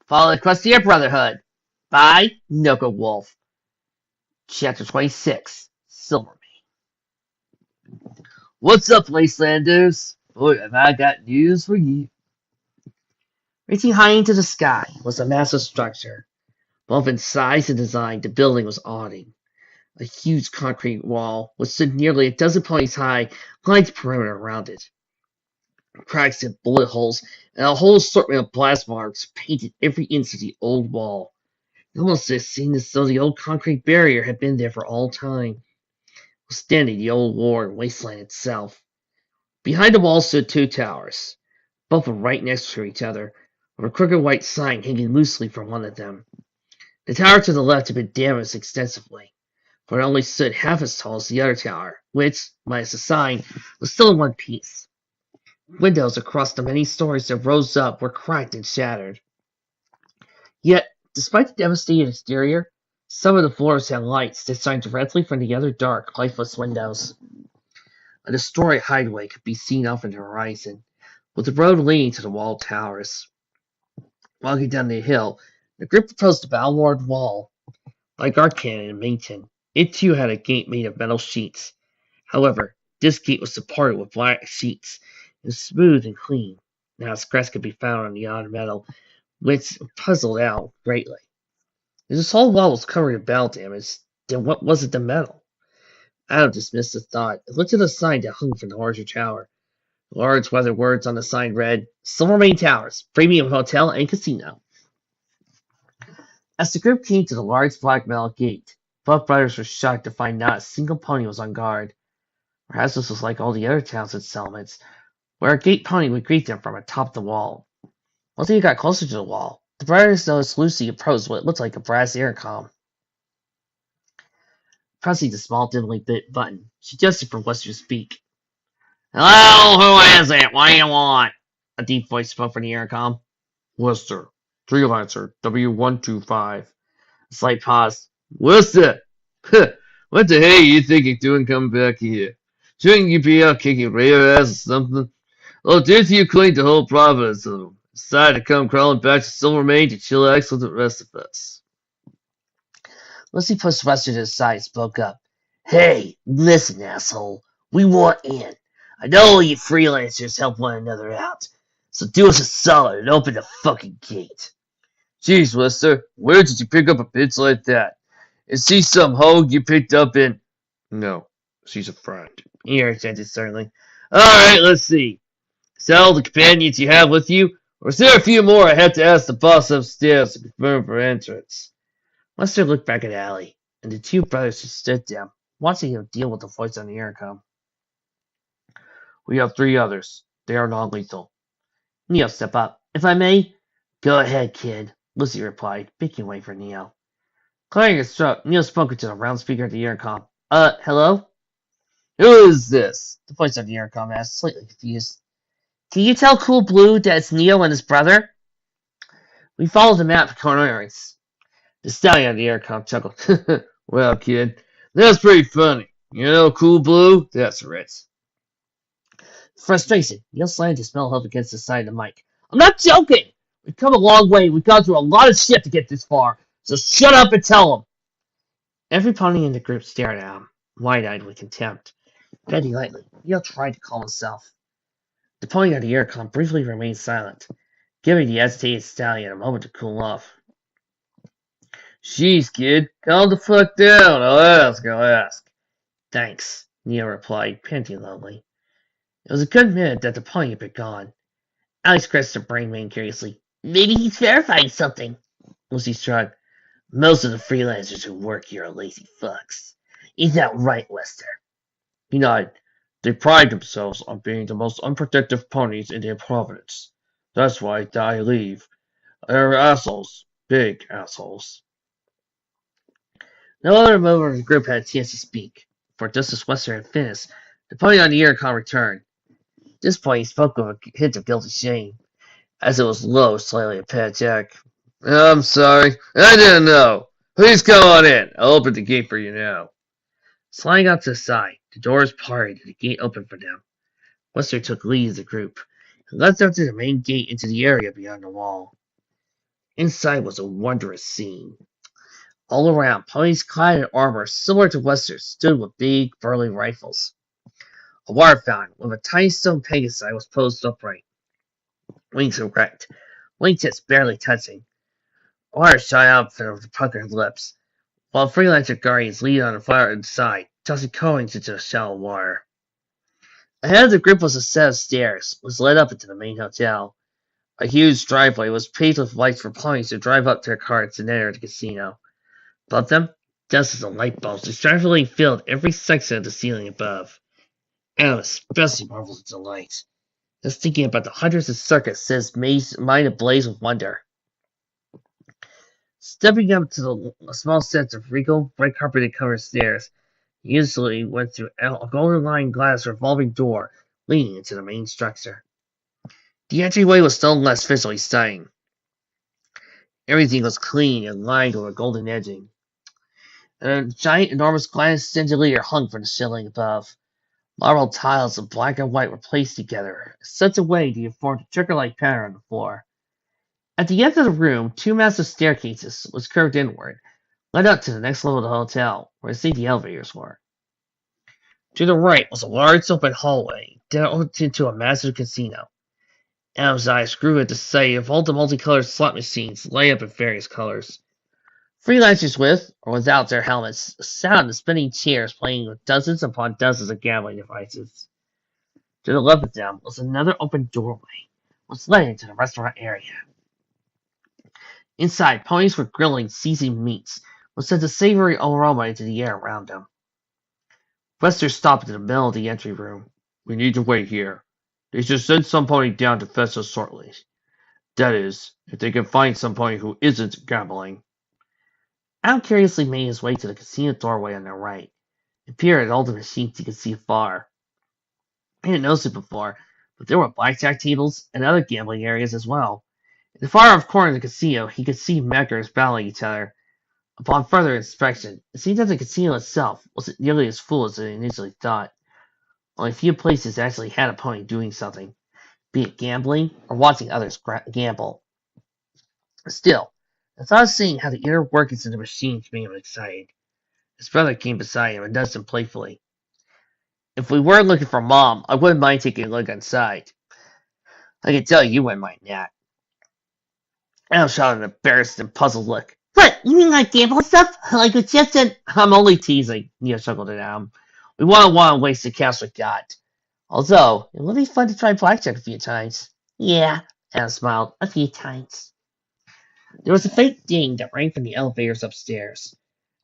Follow Equestria Brotherhood by Noka Wolf. Chapter 26, Silvermane. What's up, Wastelanders? Boy, have I got news for you. Reaching high into the sky was a massive structure. Both in size and design, the building was awning. A huge concrete wall, which stood nearly a dozen ponies high, lined the perimeter around it. Cracks and bullet holes and a whole assortment of blast marks painted every inch of the old wall. It almost seemed as though the old concrete barrier had been there for all time, withstanding the old war and wasteland itself. Behind the wall stood two towers. Both were right next to each other, with a crooked white sign hanging loosely from one of them. The tower to the left had been damaged extensively, for it only stood half as tall as the other tower, which, minus the sign, was still in one piece. Windows across the many stories that rose up were cracked and shattered. Yet, despite the devastated exterior, some of the floors had lights that shined directly from the other dark, lifeless windows. A destroyed hideaway could be seen off in the horizon, with the road leading to the walled towers. Walking down the hill, the group approached the bow-walled wall. Like our cannon in Maynton, it too had a gate made of metal sheets. However, this gate was supported with black sheets, and smooth and clean. Not a scratch could be found on the odd metal, which puzzled Al greatly. If this whole wall was covered in battle damage, then what was it the metal? Adam dismissed the thought and looked at the sign that hung from the larger tower. The large weathered words on the sign read, Silvermane Towers, Premium Hotel and Casino. As the group came to the large black metal gate, both brothers were shocked to find not a single pony was on guard. Perhaps this was like all the other towns and settlements, where a gate pony would greet them from atop the wall. Once they got closer to the wall, the brothers noticed Lucy approached what looked like a brass intercom. Pressing the small dimly lit button, she gestured for Wester to speak. Hello, who is it? What do you want? A deep voice spoke from the intercom. Wester, Freelancer, W125. A slight pause. Wester! What the hell are you thinking doing coming back here? Shouldn't you be out kicking rare ass or something? Oh, did you clean the whole province of them? Decided to come crawling back to Silvermane to chillax with the rest of us. Lucy pushed Wester to the side and spoke up. Hey, listen, asshole. We want in. I know all you freelancers help one another out. So do us a solid and open the fucking gate. Jeez, Wester, where did you pick up a bitch like that? Is she some hoe you picked up in... No, she's a friend. He interjected sternly. Alright, let's see. Is that all the companions you have with you? Or is there a few more I have to ask the boss upstairs to confirm for entrance? Wester looked back at Allie, and the two brothers just stood there, watching him deal with the voice on the intercom. We have three others. They are non-lethal. Neo stepped up. If I may? Go ahead, kid, Lucy replied, making way for Neo. Clearing his throat, Neo spoke into the round speaker of the intercom. Hello? Who is this? The voice on the intercom asked, slightly confused. Can you tell Cool Blue that it's Neo and his brother? We followed the map for coordinates. The stallion on the intercom chuckled. Well, kid, that's pretty funny. You know Cool Blue? That's right. Frustration. Neo slammed his smell up against the side of the mic. I'm not joking! We've come a long way. We've gone through a lot of shit to get this far. So shut up and tell him. Every pony in the group stared at him, wide-eyed with contempt. Bending lightly, Neo tried to calm himself. The pony on the intercom briefly remained silent, giving the agitated stallion a moment to cool off. Jeez, kid, calm the fuck down. I'll ask. Thanks, Neo replied, panting loudly. It was a good minute that the pony had been gone. Alex scratched her brain vein curiously. Maybe he's verifying something. Lucy shrugged. Most of the freelancers who work here are lazy fucks. Is that right, Wester? He nodded. They pride themselves on being the most unprotective ponies in their province. That's why I leave. They're assholes. Big assholes. No other member of the group had a chance to speak, for just as Wester had finished, the pony on the intercom returned. At this point, he spoke with a hint of guilty shame, as it was low, slightly apologetic. I'm sorry. I didn't know. Please come on in. I'll open the gate for you now. Sliding out to the side, the doors parted and the gate opened for them. Wester took lead of the group and led them to the main gate into the area beyond the wall. Inside was a wondrous scene. All around, ponies clad in armor similar to Wester's stood with big, burly rifles. A water fountain with a tiny stone pegasi was posed upright, wings erect, wingtips barely touching. Water shot out from the puckered lips, while freelancer guardians leaned on the fire inside, tossing coins into the shallow water. Ahead of the group was a set of stairs, which led up into the main hotel. A huge driveway was paved with lights for ponies to drive up their carts and enter the casino. Above them, dozens of light bulbs extravagantly filled every section of the ceiling above. Adam especially marveled at the lights, just thinking about the hundreds of circuits set his mind ablaze with wonder. Stepping up to the small set of regal, bright carpeted covered stairs, he instantly went through a golden lined glass revolving door leading into the main structure. The entryway was no less visually stunning. Everything was clean and lined with a golden edging. And a giant, enormous glass chandelier hung from the ceiling above. Marble tiles of black and white were placed together, in such a way to form a checker-like pattern on the floor. At the end of the room, two massive staircases, which curved inward, led up to the next level of the hotel, where the elevators were. To the right was a large open hallway that opened into a massive casino. Adam's eyes grew at the sight of all the multicolored slot machines laid up in various colors. Freelancers with or without their helmets sat on the spinning chairs playing with dozens upon dozens of gambling devices. To the left of them was another open doorway, which led into the restaurant area. Inside, ponies were grilling seasoned meats, which sent a savory aroma into the air around them. Wester stopped in the middle of the entry room. "We need to wait here. They should send some pony down to fetch us shortly. That is, if they can find some pony who isn't gambling." Al curiously made his way to the casino doorway on their right, and peered at all the machines he could see afar. He hadn't noticed it before, but there were blackjack tables and other gambling areas as well. In the far off corner of the casino, he could see meckers battling each other. Upon further inspection, it seemed that the casino itself wasn't nearly as full as they initially thought. Only a few places actually had a pony doing something, be it gambling or watching others gamble. Still, the thought of seeing how the inner workings of the machines made him excited. His brother came beside him and nudged him playfully. "If we weren't looking for Mom, I wouldn't mind taking a look inside. I can tell you wouldn't mind that." Adam shot an embarrassed and puzzled look. "What, you mean like gambling stuff? Like with chips and—" "I'm only teasing," Neo chuckled at Adam. "We wouldn't want to waste the cash we got. Although, it would be fun to try blackjack a few times." "Yeah," Adam smiled, "a few times." There was a faint ding that rang from the elevators upstairs.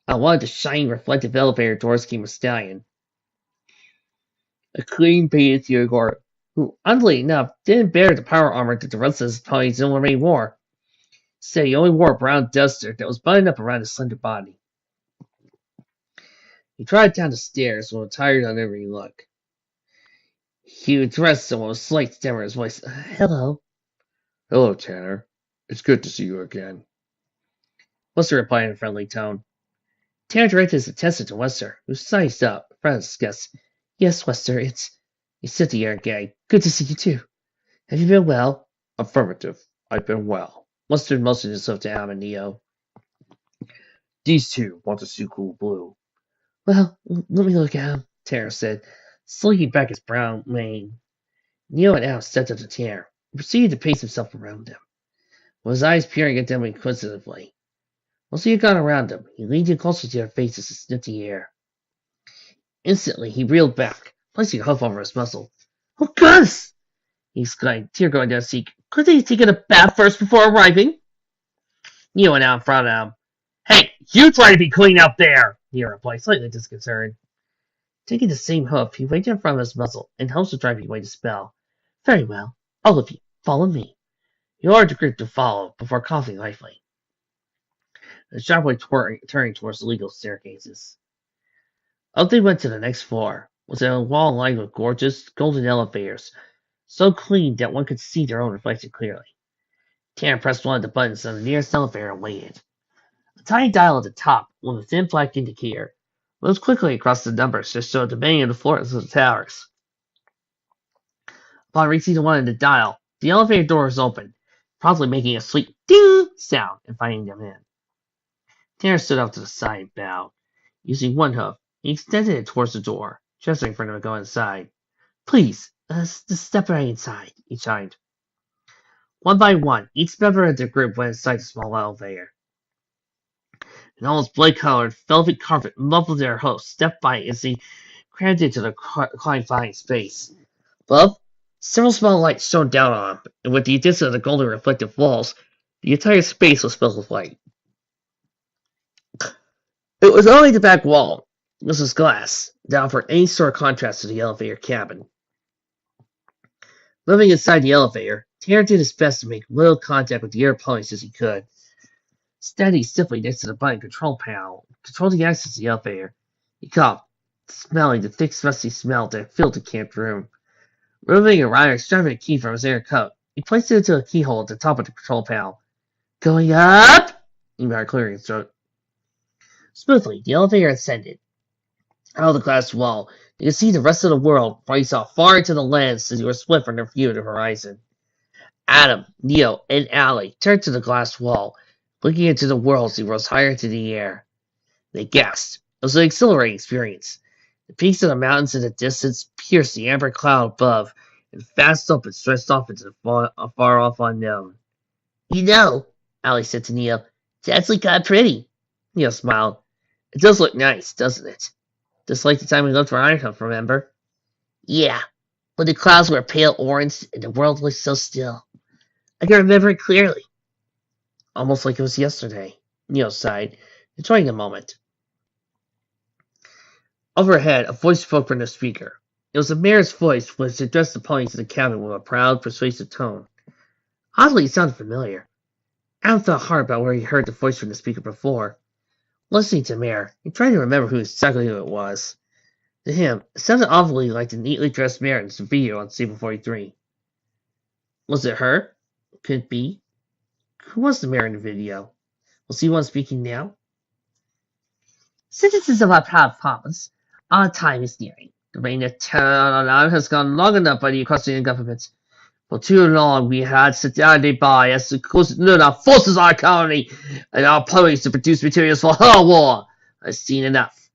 Out of one of the shiny reflective elevator doors came a stallion. A clean painted Theodore, who, oddly enough, didn't bear the power armor that the rest of his ponies already wore. Instead, he only wore a brown duster that was buttoned up around his slender body. He trotted down the stairs with a tired, unnerving look. He addressed someone with a slight stammer in his voice. "Hello." "Hello, Tanner. It's good to see you again." Wester replied in a friendly tone. Tanner directed his attention to Wester, who sized up, in front of his guest. "Yes, Wester, it's—" He said to Aaron Gay. "Good to see you, too. Have you been well?" "Affirmative. I've been well." Wester motioned himself to Adam and Neo. "These two want to see Cool Blue." "Well, let me look at him," Tanner said, slicking back his brown mane. Neo and Adam stepped up to Tanner, and proceeded to pace himself around him, with his eyes peering at them inquisitively. Once he had gone around them, he leaned in closer to their faces and sniffed the air. Instantly, he reeled back, placing a hoof over his muzzle. "Oh, goodness!" he exclaimed, tear going down his cheek. "Couldn't he take a bath first before arriving?" Neo and Adam frowned at him. "Hey, you try to be clean out there!" Neo replied, slightly disconcerted. Taking the same hoof, he waited in front of his muzzle and helped the driving away the spell. "Very well. All of you, follow me." He ordered the group to follow, before coughing lightly. The sharply turning towards the legal staircases. Up they went to the next floor, with a wall lined with gorgeous, golden elevators, so clean that one could see their own reflection clearly. Tanner pressed one of the buttons on the nearest elevator and waited. A tiny dial at the top, with a thin black indicator, moved quickly across the numbers to show the many of the floors of the towers. Upon reaching the one in the dial, the elevator door was opened, promptly making a sweet ding sound, inviting them in. Tanner stood off to the side and bowed. Using one hoof, he extended it towards the door, gesturing for them to go inside. Please, just step right inside, he chimed. One by one, each member of the group went inside the small elevator. An almost blood-colored velvet carpet muffled their host step by as he crammed into the confined space. Above, several small lights shone down on him, and with the addition of the golden reflective walls, the entire space was filled with light. It was only the back wall. This was glass, that offered any sort of contrast to the elevator cabin. Living inside the elevator, Tanner did his best to make little contact with the air opponents as he could. Standing stiffly next to the button control panel, controlling the access to the elevator, he coughed, smelling the thick, musty smell that filled the camped room. Removing a rather extravagant key from his inner coat, he placed it into a keyhole at the top of the control panel. Going up! He muttered, clearing his throat. Smoothly, the elevator ascended. Out of the glass wall, you could see the rest of the world, while he saw far into the lands as he was split from their view of the horizon. Adam, Neo, and Allie turned to the glass wall, looking into the world as he rose higher into the air. They gasped. It was an exhilarating experience. The peaks of the mountains in the distance pierced the amber cloud above, and fast up and stretched off into the far-off unknown. You know, Allie said to Neo, it's actually kind of pretty. Neo smiled. It does look nice, doesn't it? Just like the time we looked for Ironhoof, remember? Yeah, when the clouds were pale orange and the world was so still. I can remember it clearly. Almost like it was yesterday, Neo sighed, enjoying the moment. Overhead, a voice spoke from the speaker. It was the mayor's voice, which addressed the ponies in the cabin with a proud, persuasive tone. Oddly, it sounded familiar. Adam thought hard about where he heard the voice from the speaker before. Listening to the mayor, he tried to remember exactly who it was. To him, it sounded awfully like the neatly dressed mayor in the video on Stable 43. Was it her? Could it be? Who was the mayor in the video? Was he one speaking now? Citizens of our proud province, our time is nearing. The reign of terror on our land has gone long enough by the Equestrian government. For too long we had sit idly by as the Constitution forces our colony and our ponies to produce materials for her war. I've seen enough.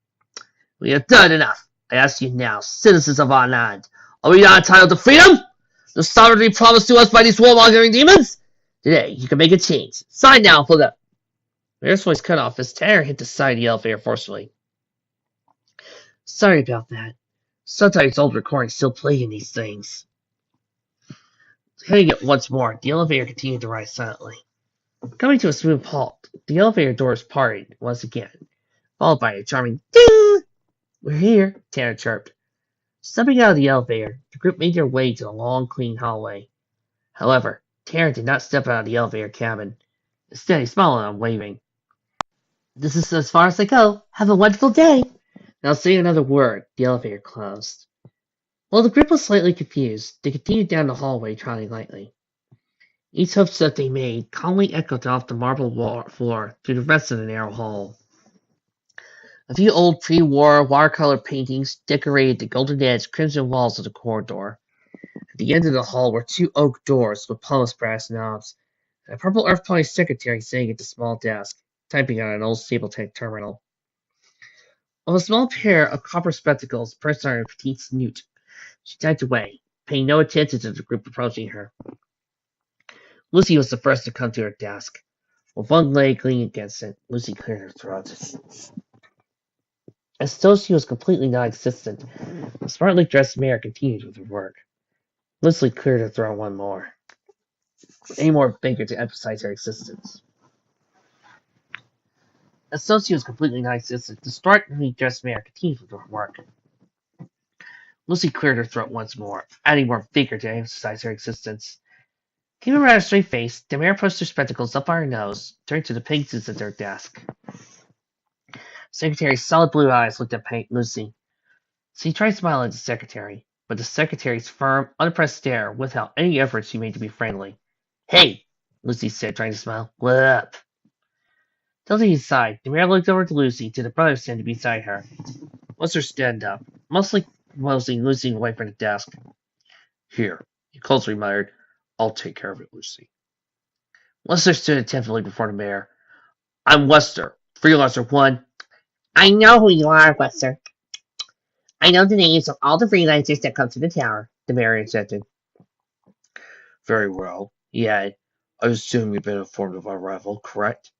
We have done enough. I ask you now, citizens of our land, are we not entitled to freedom? The sovereignty promised to us by these warmongering demons? Today, you can make a change. Sign now for them. Mayor's voice cut off as Tanner hit the side of the elevator forcefully. Sorry about that. Sometimes old recordings still play in these things. Hitting it once more, the elevator continued to rise silently. Coming to a smooth halt, the elevator doors parted once again, followed by a charming ding! We're here, Tanner chirped. Stepping out of the elevator, the group made their way to the long, clean hallway. However, Tanner did not step out of the elevator cabin. Instead, he smiled and waving. This is as far as I go. Have a wonderful day. Without saying another word, the elevator closed. While the group was slightly confused, they continued down the hallway, trotting lightly. Each hoof step they made calmly echoed off the marble floor through the rest of the narrow hall. A few old pre-war watercolor paintings decorated the golden-edged crimson walls of the corridor. At the end of the hall were two oak doors with polished brass knobs, and a purple earth pony secretary sitting at the small desk, typing on an old stable-tank terminal. With a small pair of copper spectacles perched on her petite snoot, she typed away, paying no attention to the group approaching her. Lucy was the first to come to her desk. With one leg leaning against it, Lucy cleared her throat. As though she was completely non-existent, the smartly dressed mayor continued with her work. Lucy cleared her throat one more. Any more bigger to emphasize her existence. As though she was completely non-existent, the smartly dressed mayor continued with her work. Lucy cleared her throat once more, adding more vigor to emphasize her existence. Keeping a rather straight face, the mayor pushed her spectacles up on her nose, turned to the pages at their desk. The secretary's solid blue eyes looked at Lucy. She tried smiling at the secretary, but the secretary's firm, unimpressed stare withheld any effort she made to be friendly. Hey, Lucy said, trying to smile. What up? Tilting aside, the mayor looked over to Lucy, to the brother standing beside her. What's her stand up? Mostly moseying Lucy away from the desk. Here, he closely muttered. I'll take care of it, Lucy. Lester stood attentively before the mayor. I'm Lester, Freelancer 1. I know who you are, Lester. I know the names of all the freelancers that come to the tower, the mayor interjected. Very well, he added. I assume you've been informed of our arrival, correct?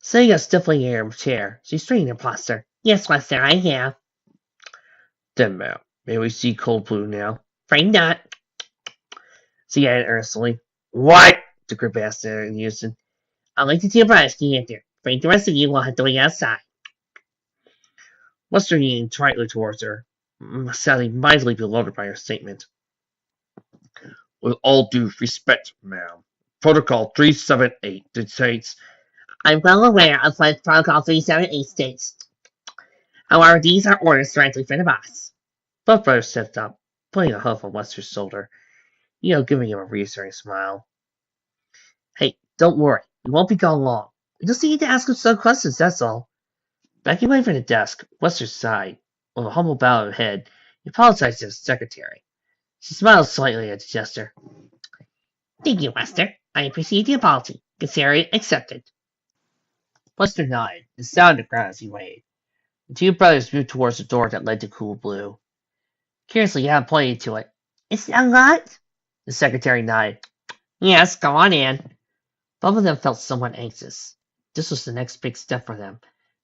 Sitting stiffly in her chair, she straightened her posture. Yes, Lester, I have. Then, ma'am, may we see Cold Blue now? Afraid not, she added earnestly. What? The group asked in unison. I'd like to see a brush, he answered. Afraid the rest of you will have to wait outside. Lester leaned tritely towards her, sounding mightily bewildered by her statement. With all due respect, ma'am, Protocol 378 dictates. I'm well aware of what Protocol 378 states. However, these are orders directly from the boss. Both brothers stepped up, putting a hoof on Lester's shoulder, giving him a reassuring smile. Hey, don't worry, we won't be gone long. We just need to ask him some questions, that's all. Backing away from the desk, Lester sighed. With a humble bow of the head, he apologized to his secretary. She smiled slightly at the gesture. Thank you, Lester. I appreciate the apology. Consider it accepted. Lester nodded and sounded ground as he waited. The two brothers moved towards the door that led to Cool Blue. Curiously, Ham pointed to it. Is it unlocked? The secretary nodded. Yes, go on in. Both of them felt somewhat anxious. This was the next big step for them,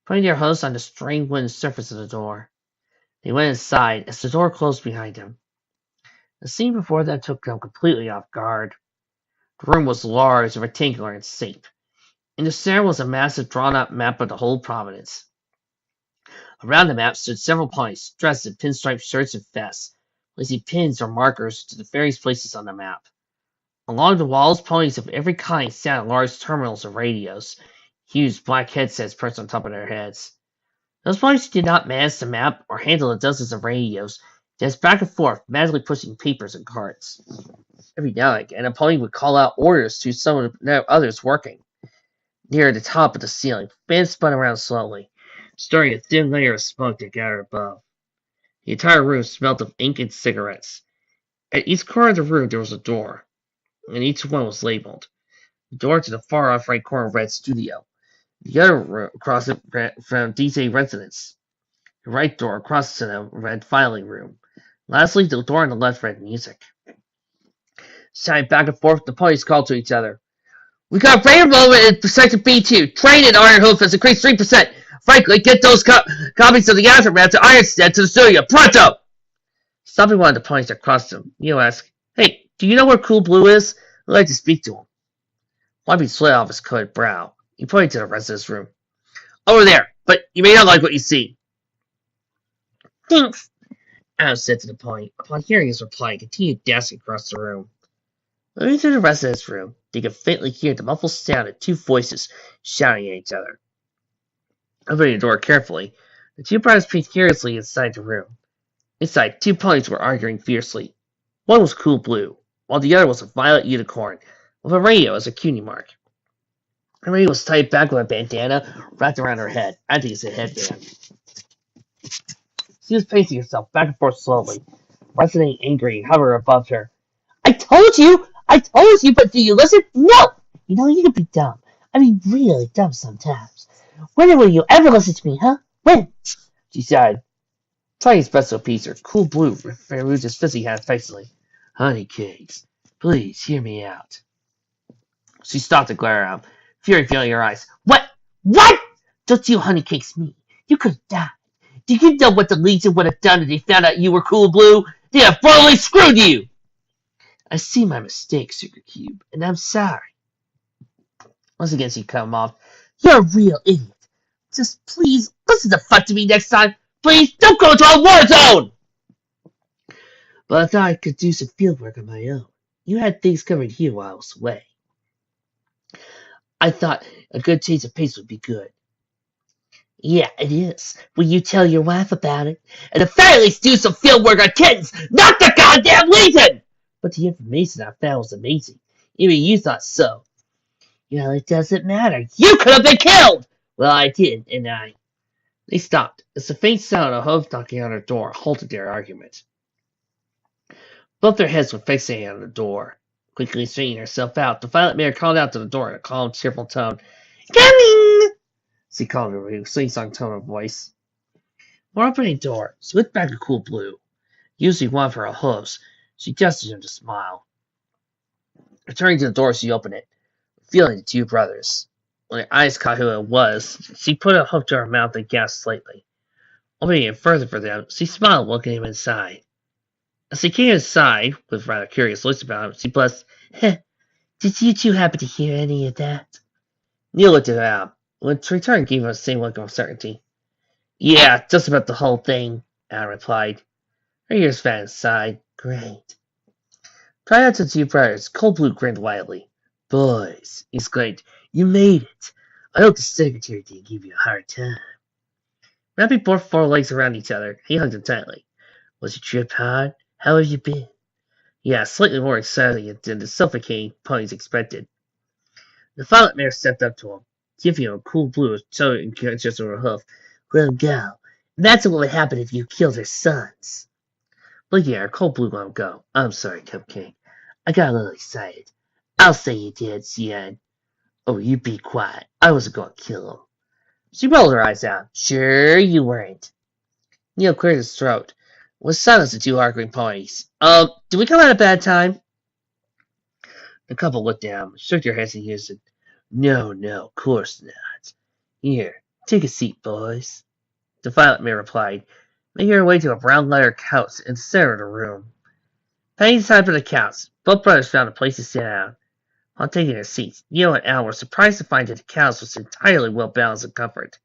putting their hooves on the strained wooden surface of the door. They went inside as the door closed behind them. The scene before them took them completely off guard. The room was large and rectangular in shape. In the center was a massive drawn-out map of the whole province. Around the map stood several ponies, dressed in pinstripe shirts and vests, placing pins or markers to the various places on the map. Along the walls, ponies of every kind sat on large terminals of radios, huge black headsets perched on top of their heads. Those ponies did not manage the map or handle the dozens of radios, just back and forth, madly pushing papers and cards. Every now and again, a pony would call out orders to some of the others working. Near the top of the ceiling, fans spun around slowly, stirring a thin layer of smoke that gathered above. The entire room smelled of ink and cigarettes. At each corner of the room there was a door, and each one was labeled. The door to the far off right corner read Studio. The other room across it read from DJ Residence. The right door across to them read Filing Room. Lastly, the door on the left read Music. Shouting back and forth, the ponies called to each other. We got a radar moment in Sector B2. Train in Iron Hoof has increased 3%. Frankly, get those copies of the Aftermath to Ironstead to the studio. Pronto! Stopping one of the ponies that crossed him, Neo asked, Hey, do you know where Cool Blue is? I'd like to speak to him. Wiping sweat off his coated brow, he pointed to the rest of his room. Over there, but you may not like what you see. Thanks, Adam said to the pony. Upon hearing his reply, he continued dashing across the room. Moving through the rest of his room, they could faintly hear the muffled sound of two voices shouting at each other. Opening the door carefully, the two brothers peeked curiously inside the room. Inside, two ponies were arguing fiercely. One was Cool Blue, while the other was a violet unicorn, with a radio as a cutie mark. Her radio was tied back with a bandana wrapped around her head, acting as a headband. She was pacing herself back and forth slowly, resonating angry and hovering above her. I told you, but do you listen? No! You can be dumb. I mean, really dumb sometimes. When will you ever listen to me, huh? When? She sighed, trying his best to appease her. Cool Blue removed his fizzy hand facingly. Honey cakes, please hear me out. She stopped to glare at him, fury filling her eyes. What? What? Don't you honey cakes me? You could have died. Do you know what the Legion would have done if they found out you were Cool Blue? They'd have brutally screwed you! I see my mistake, Sugar Cube, and I'm sorry. Once again, she cut him off. You're a real idiot. Just please listen the fuck to me next time. Please don't go to a war zone! But I thought I could do some field work on my own. You had things covered here while I was away. I thought a good change of pace would be good. Yeah, it is. Will you tell your wife about it? And at the very least do some field work on kittens, not the goddamn Legion! But the information I found was amazing. Even you thought so. It doesn't matter. You could have been killed! Well, I did, and I... They stopped, as the faint sound of hooves knocking on her door halted their argument. Both their heads were fixated on the door. Quickly straightening herself out, the Violet Mare called out to the door in a calm, cheerful tone. Coming! She called in a sing-song tone of voice. While opening the door, she looked back at Cool Blue. Using one of her hooves, she gestured him to smile. Returning to the door, she opened it, feeling the two brothers. When her eyes caught who it was, she put a hoof to her mouth and gasped slightly. Opening it further for them, she smiled, looking him inside. As he came inside, with rather curious looks about him, she blustered, Did you two happen to hear any of that? Neil looked at Al, which return gave him the same look of uncertainty. Yeah, just about the whole thing, Al replied. Her ears fat inside. Great. Prior to the two brothers, Cold Blue grinned wildly. Boys, he exclaimed, you made it. I hope the secretary didn't give you a hard time. Wrapping both forelegs around each other, he hugged them tightly. Was your trip hard? How have you been? Yeah, slightly more exciting than the suffocating ponies expected. The Violet Mare stepped up to him, giving him a cool blue toe just over her hoof. Let him go. That's what would happen if you killed her sons. Looking at her, Cold Blue let him go. I'm sorry, Cupcake. I got a little excited. I'll say you did, Cian. Oh, you be quiet. I wasn't going to kill him. She rolled her eyes out. Sure you weren't. Neil cleared his throat. Was silenced the two arguing ponies. Did we come at a bad time? The couple looked down, shook their heads and said, No, of course not. Here, take a seat, boys. The Violet Mare replied, making her way to a brown leather couch in the center of the room. Paying time for the couch, both brothers found a place to sit down. While taking their seats, Neil and Al were surprised to find that the couch was entirely well balanced in comfort.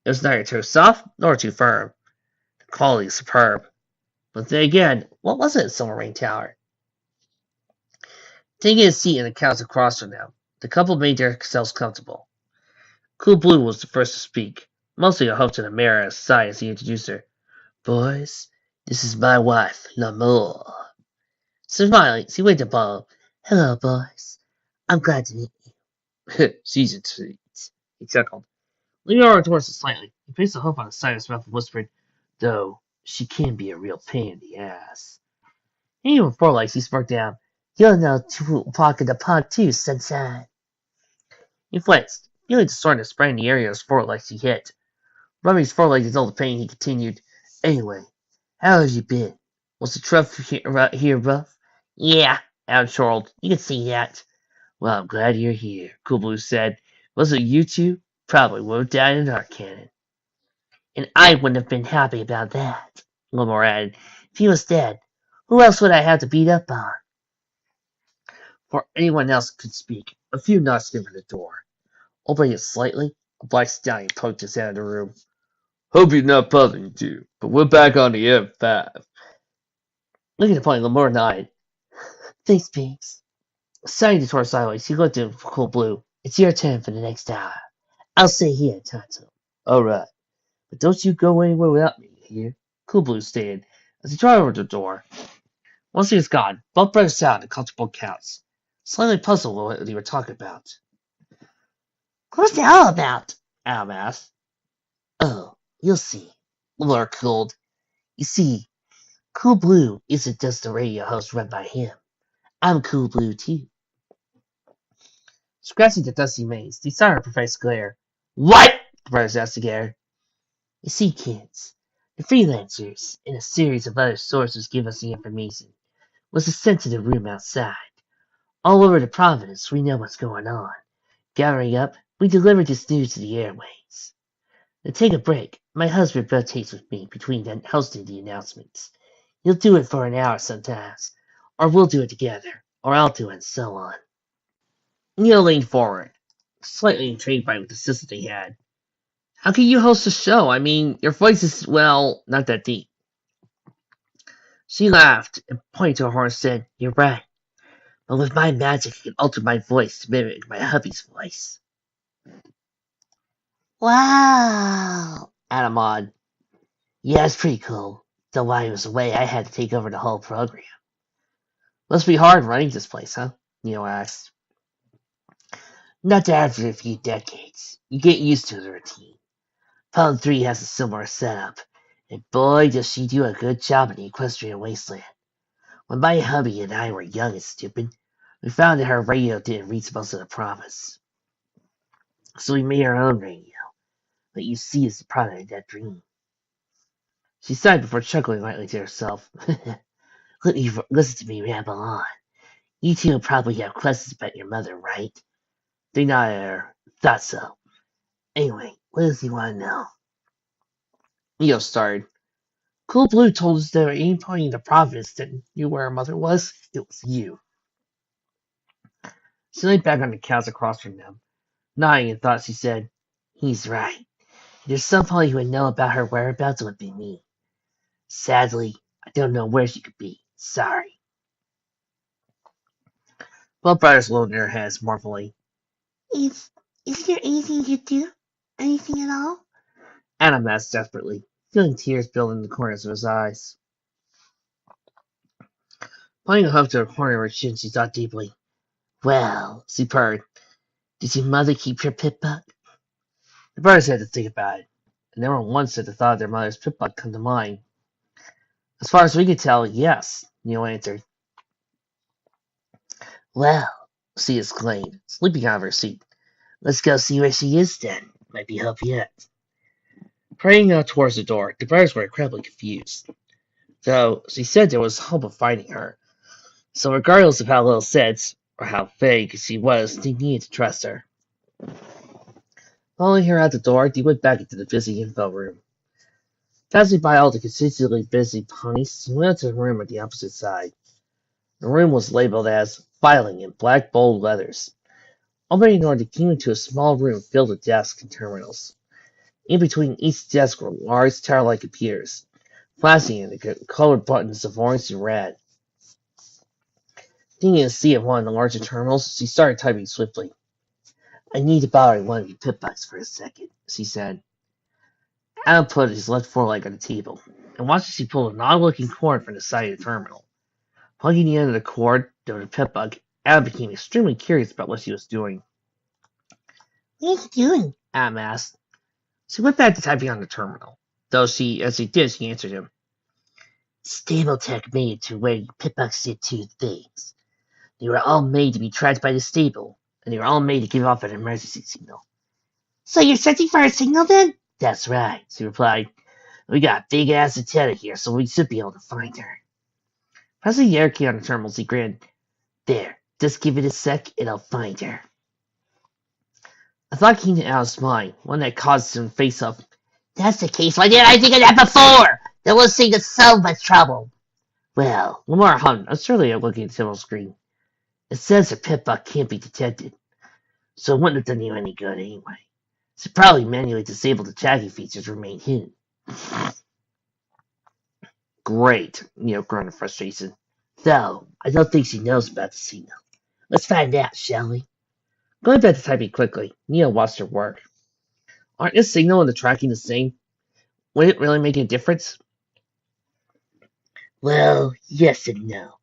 It was neither too soft nor too firm. The quality is superb. But then again, what was it in Silver Rain Tower? Taking a seat in the couch across from them, the couple made themselves comfortable. Cool Blue was the first to speak, mostly a hope to the Mare at his side as he introduced her. Boys, this is my wife, L'Amour. Smiling, she went to Bob. Hello, boys. I'm glad to meet you. She's a treat, he chuckled. Leaning over towards her slightly, he placed a hoof on the side of his mouth and whispered, Though, she can be a real pain in the ass. Even before legs, he spoke down. You'll know to walk in the pond too, sunshine. He flexed, feeling the soreness spread in the area of his forelegs he hit. Rubbing his forelegs until the pain, he continued, Anyway, how have you been? Was the trip here rough? Yeah, Al chortled. You can see that. Well, I'm glad you're here, Cool Blue said. Was it you two? Probably would have died in our cannon. And I wouldn't have been happy about that, Lamore added. If he was dead, who else would I have to beat up on? Before anyone else could speak, a few knocks came at the door. Opening it slightly, a black stallion poked his head in the room. Hope you're not bothering you two, but we're back on the M5. Looking at the point, Lamore nodded. Thanks, Binks. Starting to tour sideways, he looked at Cool Blue. It's your turn for the next hour. I'll stay here and talk to him. All right. But don't you go anywhere without me, here. Cool Blue stated as he tried over the door. Once he was gone, both brothers sat on a comfortable couch, slightly puzzled what they were talking about. What's it all about? Adam asked. Oh, you'll see. Lamar cooled. You see, Cool Blue isn't just a radio host run by him. I'm Cool Blue, too. Scratching the dusty maze, he saw her professed glare. What? The brothers asked together. You see, kids, the freelancers and a series of other sources give us the information. It was a sensitive room outside. All over the province, we know what's going on. Gathering up, we deliver this news to the airways. To take a break, my husband rotates with me between hosting the announcements. He'll do it for an hour sometimes, or we'll do it together, or I'll do it, and so on. Neil leaned forward, slightly intrigued by the assistant he had. How can you host a show? I mean, your voice is, well, not that deep. She laughed and pointed to her horn and said, You're right. But with my magic, I can alter my voice to mimic my hubby's voice. Wow, Adam awed. Yeah, it's pretty cool. Though while he was away, I had to take over the whole program. Must be hard running this place, huh? Neil asked. Not after a few decades. You get used to the routine. Pound 3 has a similar setup, and boy does she do a good job in the Equestria wasteland. When my hubby and I were young and stupid, We found that her radio didn't reach most of the province, so we made our own radio. What you see is the product of that dream. She sighed before chuckling lightly to herself. Listen to me ramble on. You two probably have questions about your mother, right? They nodded at her. Thought so. Anyway, what does he want to know? Neo started. Cool Blue told us that at any point in the province that knew where her mother was, it was you. She lay back on the couch across from them. Nodding in thought, she said, He's right. If there's somebody who would know about her whereabouts, it would be me. Sadly, I don't know where she could be. Sorry. Both brothers lowered their heads mournfully. Is is there anything you do? Anything at all? Adam asked desperately, feeling tears build in the corners of his eyes. Putting a hoof to the corner of her chin, she thought deeply. Well, she purred. Did your mother keep your pit bug? The brothers had to think about it, and never once did the thought of their mother's pit bug come to mind. As far as we could tell, yes, Neil answered. Well, she exclaimed, sleeping out of her seat. Let's go see where she is then. Might be help yet. Hurrying out towards the door, the brothers were incredibly confused. Though she said there was hope of finding her, so regardless of how little sense, or how vague she was, they needed to trust her. Following her out the door, they went back into the busy info room. Passing by all the consistently busy ponies, he went out to the room at the opposite side. The room was labeled as filing in black bold letters. Opening the door, they came into a small room filled with desks and terminals. In between each desk were large tower-like computers, flashing in the colored buttons of orange and red. Thinking to see at one of the larger terminals, she started typing swiftly. I need to borrow one of your pip-bucks for a second, she said. Adam put his left foreleg on the table, and watched as she pulled an odd-looking cord from the side of the terminal. Plugging the end of the cord to the pip-bug, Adam became extremely curious about what she was doing. What are you doing? Adam asked. She went back to typing on the terminal, though as she did, she answered him. Stable tech made to where pip-bugs did two things. They were all made to be tracked by the stable, and they were all made to give off an emergency signal. So you're searching for a signal then? That's right, she replied. We got a big ass antenna here, so we should be able to find her. Pressing the air key on the terminals, he grinned. There, just give it a sec, and I'll find her. A thought came to Al's mind, one that caused him to face up. That's the case. Why didn't I think of that before? That will save us so much trouble. Well, Lamar hummed, uncertainly looking at the terminal screen. It says her pip-bug can't be detected, so it wouldn't have done you any good anyway. Should probably manually disable the tracking features to remain hidden. Great, Neo groaned in frustration. Though, I don't think she knows about the signal. Let's find out, shall we? Going back to typing quickly, Neo watched her work. Aren't the signal and the tracking the same? Would it really make a difference? Well, yes and no.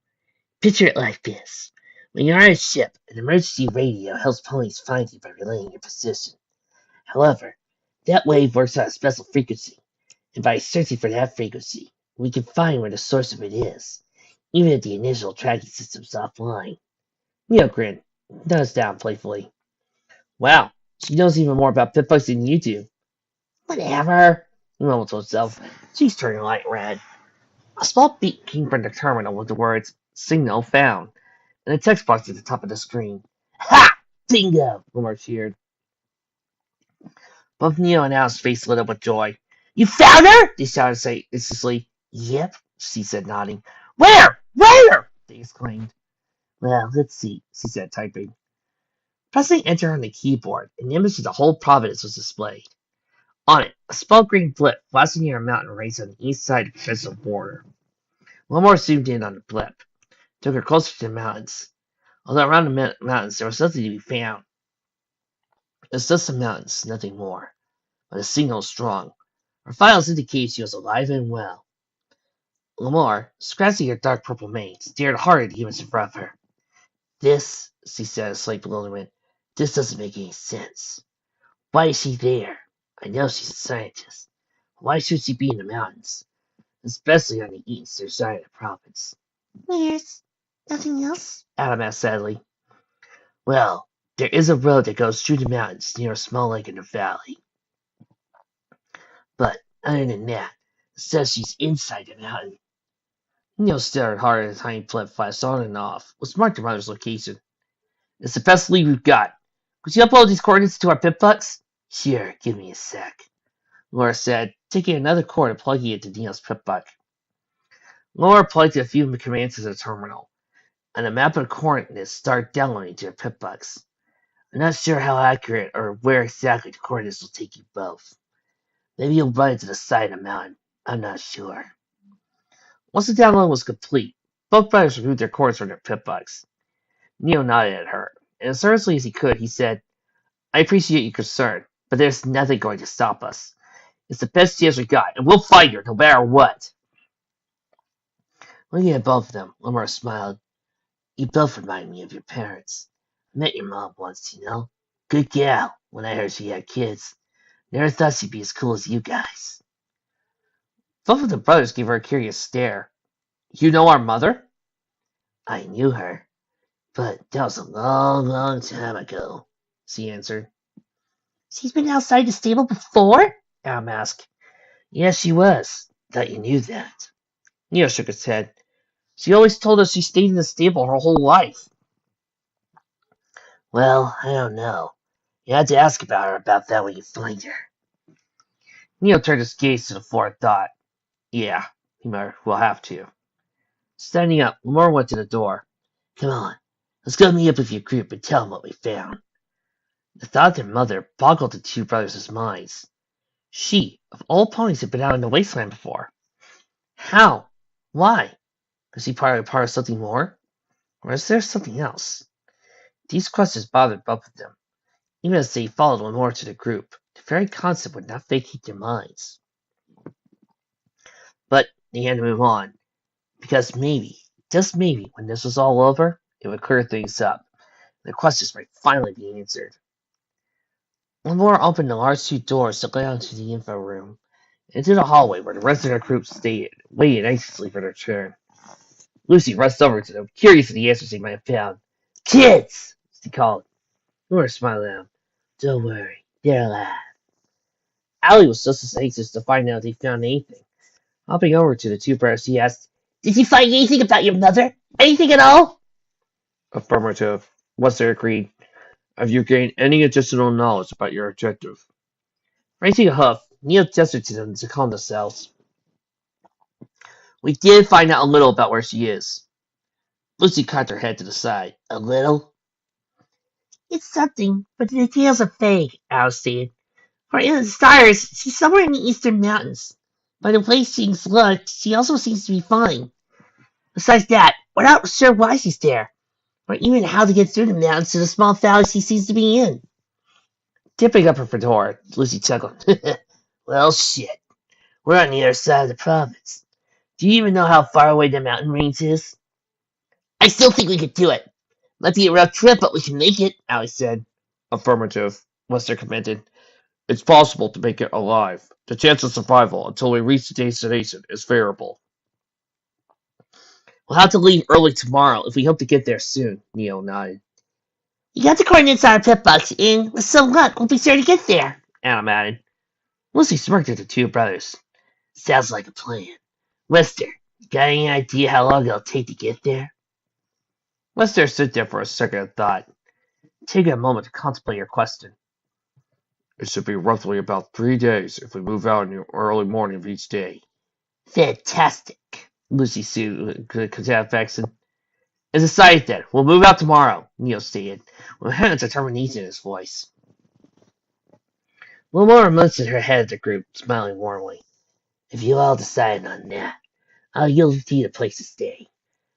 Picture it like this. When you're on a ship, an emergency radio helps ponies find you by relaying your position. However, that wave works on a special frequency, and by searching for that frequency, we can find where the source of it is, even if the initial tracking system's offline. Neo grinned, nose down playfully. Wow, she knows even more about pip-bugs than you do. Whatever, he mumbled to himself. She's turning light red. A small beep came from the terminal with the words, Signal found, and a text box at the top of the screen. Ha! Bingo! Lamar cheered. Both Neo and Al's face lit up with joy. You found her? They shouted anxiously. Yep, she said, nodding. Where? Where? They exclaimed. Well, let's see, she said, typing. Pressing enter on the keyboard, an image of the whole province was displayed. On it, a small green blip flashing near a mountain range on the east side of the provincial border. Lamar zoomed in on the blip, took her closer to the mountains. Although around the mountains there was nothing to be found. It was just the mountains, nothing more. But the signal was strong. Her vitals indicated she was alive and well. Lamar, scratching her dark purple mane, stared hard at the image in front of her. This, she said in slight bewilderment, this doesn't make any sense. Why is she there? I know she's a scientist. Why should she be in the mountains? Especially on the eastern side of the province. Yes. Nothing else? Adam asked sadly. Well, there is a road that goes through the mountains near a small lake in the valley. But other than that, it says she's inside the mountain. Neil stared hard at the tiny flip flash on and off, which marked the mother's location. It's the best lead we've got. Could you upload these coordinates to our PipBucks? Sure, give me a sec, Laura said, taking another cord and plugging it to Neil's PipBuck. Laura plugged a few commands to the terminal, and a map of coordinates started downloading to her PipBucks. I'm not sure how accurate or where exactly the coordinates will take you both. Maybe you'll run into the side of the mountain. I'm not sure. Once the download was complete, both brothers removed their cords from their PipBucks. Neil nodded at her, and as earnestly as he could, he said, I appreciate your concern, but there's nothing going to stop us. It's the best chance we got, and we'll fight her no matter what. Looking at both of them, Lamar smiled. You both remind me of your parents. I met your mom once, you know. Good gal, when I heard she had kids. Never thought she'd be as cool as you guys. Both of the brothers gave her a curious stare. You know our mother? I knew her, but that was a long, long time ago, she answered. She's been outside the stable before? Adam asked. Yes, she was. Thought you knew that. Neil shook his head. She always told us she stayed in the stable her whole life. Well, I don't know. You have to ask about her about that when you find her. Neil turned his gaze to the floor and thought. Yeah, he might well have to. Standing up, Lamar went to the door. Come on, let's go meet up with your group and tell them what we found. The thought of their mother boggled the two brothers' minds. She, of all ponies, had been out in the wasteland before. How? Why? Was he part of something more? Or is there something else? These questions bothered both of them. Even as they followed Lenore to the group, the very concept would not vacate their minds. But they had to move on, because maybe, just maybe, when this was all over, it would clear things up. The questions might finally be answered. Lenore opened the large two doors that led onto the info room, into the hallway where the rest of their group stayed, waiting anxiously for their turn. Lucy rushed over to them, curious at the answers they might have found. Kids! She called. Laura smiled at him. Don't worry, they're alive. Allie was just as anxious to find out if they found anything. Hopping over to the two brothers, he asked, Did you find anything about your mother? Anything at all? Affirmative. Wester agreed. Have you gained any additional knowledge about your objective? Raising a hoof, Neil gestured to them to calm themselves. We did find out a little about where she is. Lucy cocked her head to the side. A little? It's something, but the details are vague, Alice stated. For in the stars, she's somewhere in the eastern mountains. By the way things look, she also seems to be fine. Besides that, we're not sure why she's there, or even how to get through the mountains to the small valley she seems to be in. Tipping up her fedora, Lucy chuckled. Well, shit. We're on the other side of the province. Do you even know how far away the mountain range is? I still think we could do it. Might be a rough trip, but we can make it, Allie said. Affirmative, Lester commented. It's possible to make it alive. The chance of survival until we reach the destination is variable. We'll have to leave early tomorrow if we hope to get there soon, Neil nodded. You got the coordinates on our PipBucks, and with some luck, we'll be sure to get there, Adam added. Lucy smirked at the two brothers. Sounds like a plan. Lester, got any idea how long it'll take to get there? Lester stood there for a second and thought, taking a moment to contemplate your question. It should be roughly about 3 days if we move out in the early morning of each day. Fantastic, Lucy sued Kazafaxon. As a side then, we'll move out tomorrow, Neil stated, with a determination in his voice. Lamora motioned her head at the group, smiling warmly. If you all decide on that, I'll yield to you a place to stay.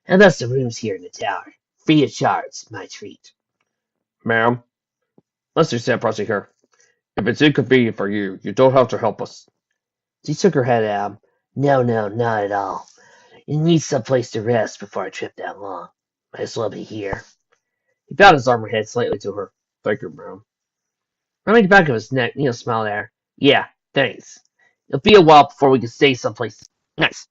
And thus the rooms here in the tower. Free of charge, my treat. Ma'am, Lester said, approaching her. If it's inconvenient for you, you don't have to help us. She shook her head at him. No, not at all. You need some place to rest before a trip that long. Might as well be here. He bowed his armored head slightly to her. Thank you, ma'am. Rubbing the back of his neck, Neil smiled at her. Yeah, thanks. It'll be a while before we can stay someplace nice.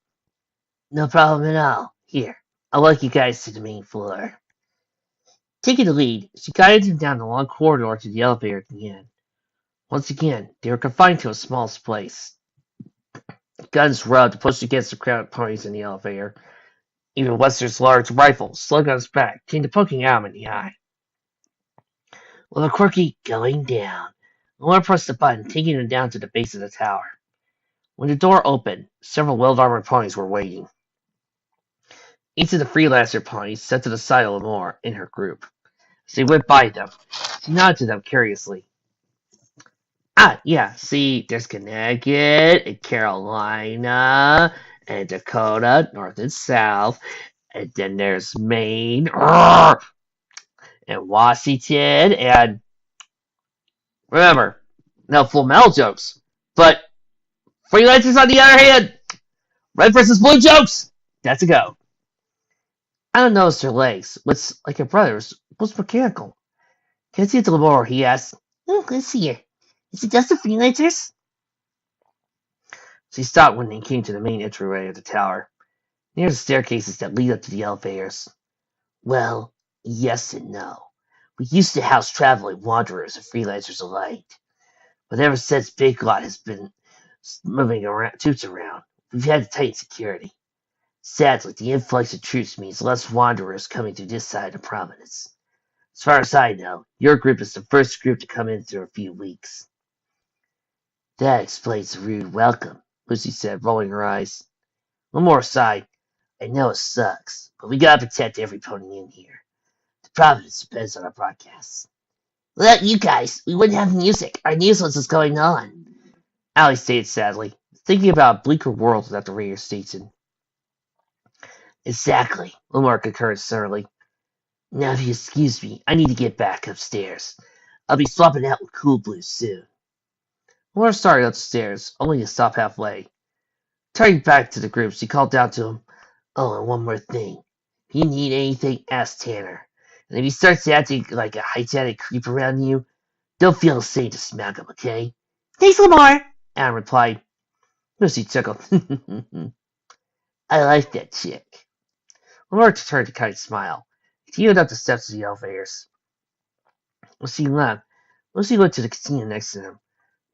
No problem at all. Here, I'll let you guys to the main floor. Taking the lead, she guided him down the long corridor to the elevator at the end. Once again, they were confined to a small space. Guns rubbed, pushed against the crowded ponies in the elevator. Even Wester's large rifle, slung on his back, came to poking Adam in the eye. With a quirky going down, Laura pressed the button, taking him down to the base of the tower. When the door opened, several well-armored ponies were waiting. Each of the freelancer ponies set to the side of Lenore in her group. As they went by them, she nodded to them curiously. Ah, yeah, see, there's Connecticut and Carolina and Dakota, north and south, and then there's Maine and Washington, and remember, no full metal jokes, but freelancers on the other hand, red versus blue jokes, that's a go. I don't notice her legs, which, like her brother's, was mechanical. Can I see it a little more? He asked. Oh, let's see here. Is it just the freelancers? She stopped when they came to the main entryway of the tower, near the staircases that lead up to the elevators. Well, yes and no. We used to house traveling wanderers and freelancers alike, but ever since Big Lot has been moving troops around, we've had to tighten security. Sadly, the influx of troops means less wanderers coming to this side of Providence. As far as I know, your group is the first group to come in through a few weeks. That explains the rude welcome, Lucy said, rolling her eyes. One more aside, I know it sucks, but we gotta protect every pony in here. The Providence depends on our broadcasts. Without you guys, we wouldn't have music. Our news list is going on. Allie stated sadly, thinking about a bleaker world without the radio station. Exactly, Lamar concurred surlily. Now, if you excuse me, I need to get back upstairs. I'll be swapping out with Cool Blue soon. Lamar started up the stairs, only to stop halfway. Turning back to the group, she called down to him. Oh, and one more thing. If you need anything, ask Tanner. And if he starts acting like a hygienic creep around you, don't feel the same to smack him, okay? Thanks, Lamar, Adam replied. Lucy chuckled. I like that chick. Lamar turned a kind smile. He headed up the steps of the elevators. As he left, Lucy went to the casino next to him,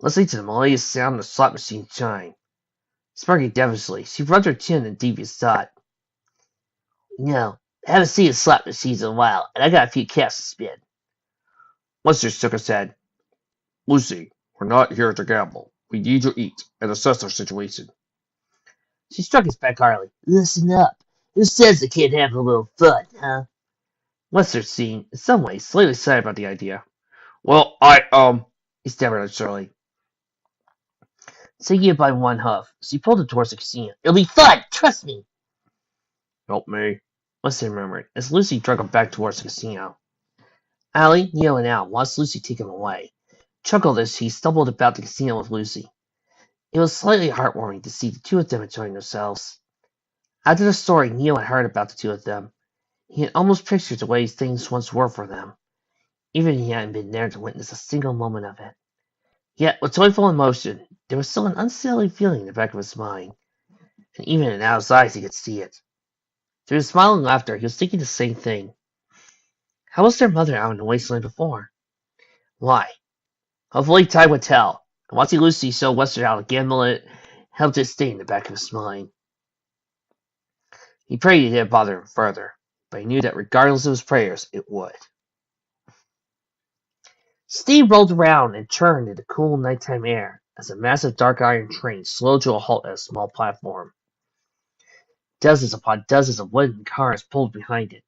listening to the melodious sound of the slot machine chime. Sparking devilishly, she rubbed her chin in devious thought. You know, I haven't seen a slot machines in a while, and I got a few cash to spin. Lester shook his head. Lucy, we're not here to gamble. We need to eat and assess our situation. She struck his back heartily. Listen up. Who says they can't have a little fun, huh? Lester seemed, in some ways, slightly excited about the idea. Well, he stammered unsurely. Taking it by one huff, she pulled him towards the casino. It'll be fun, trust me. Help me, Lester murmured, as Lucy dragged him back towards the casino. Allie, Neo, and Al watched Lucy take him away, chuckled as he stumbled about the casino with Lucy. It was slightly heartwarming to see the two of them enjoying themselves. After the story Neo had heard about the two of them, he had almost pictured the way things once were for them, even if he hadn't been there to witness a single moment of it. Yet, with joyful emotion, there was still an unsettling feeling in the back of his mind, and even in Al's eyes he could see it. Through his smiling laughter, he was thinking the same thing. How was their mother out in the wasteland before? Why? Hopefully time would tell, and watching Lucy show Western how to gamble it helped it stay in the back of his mind. He prayed it didn't bother him further, but he knew that regardless of his prayers, it would. Steve rolled around and churned in the cool nighttime air as a massive dark iron train slowed to a halt at a small platform. Dozens upon dozens of wooden cars pulled behind it,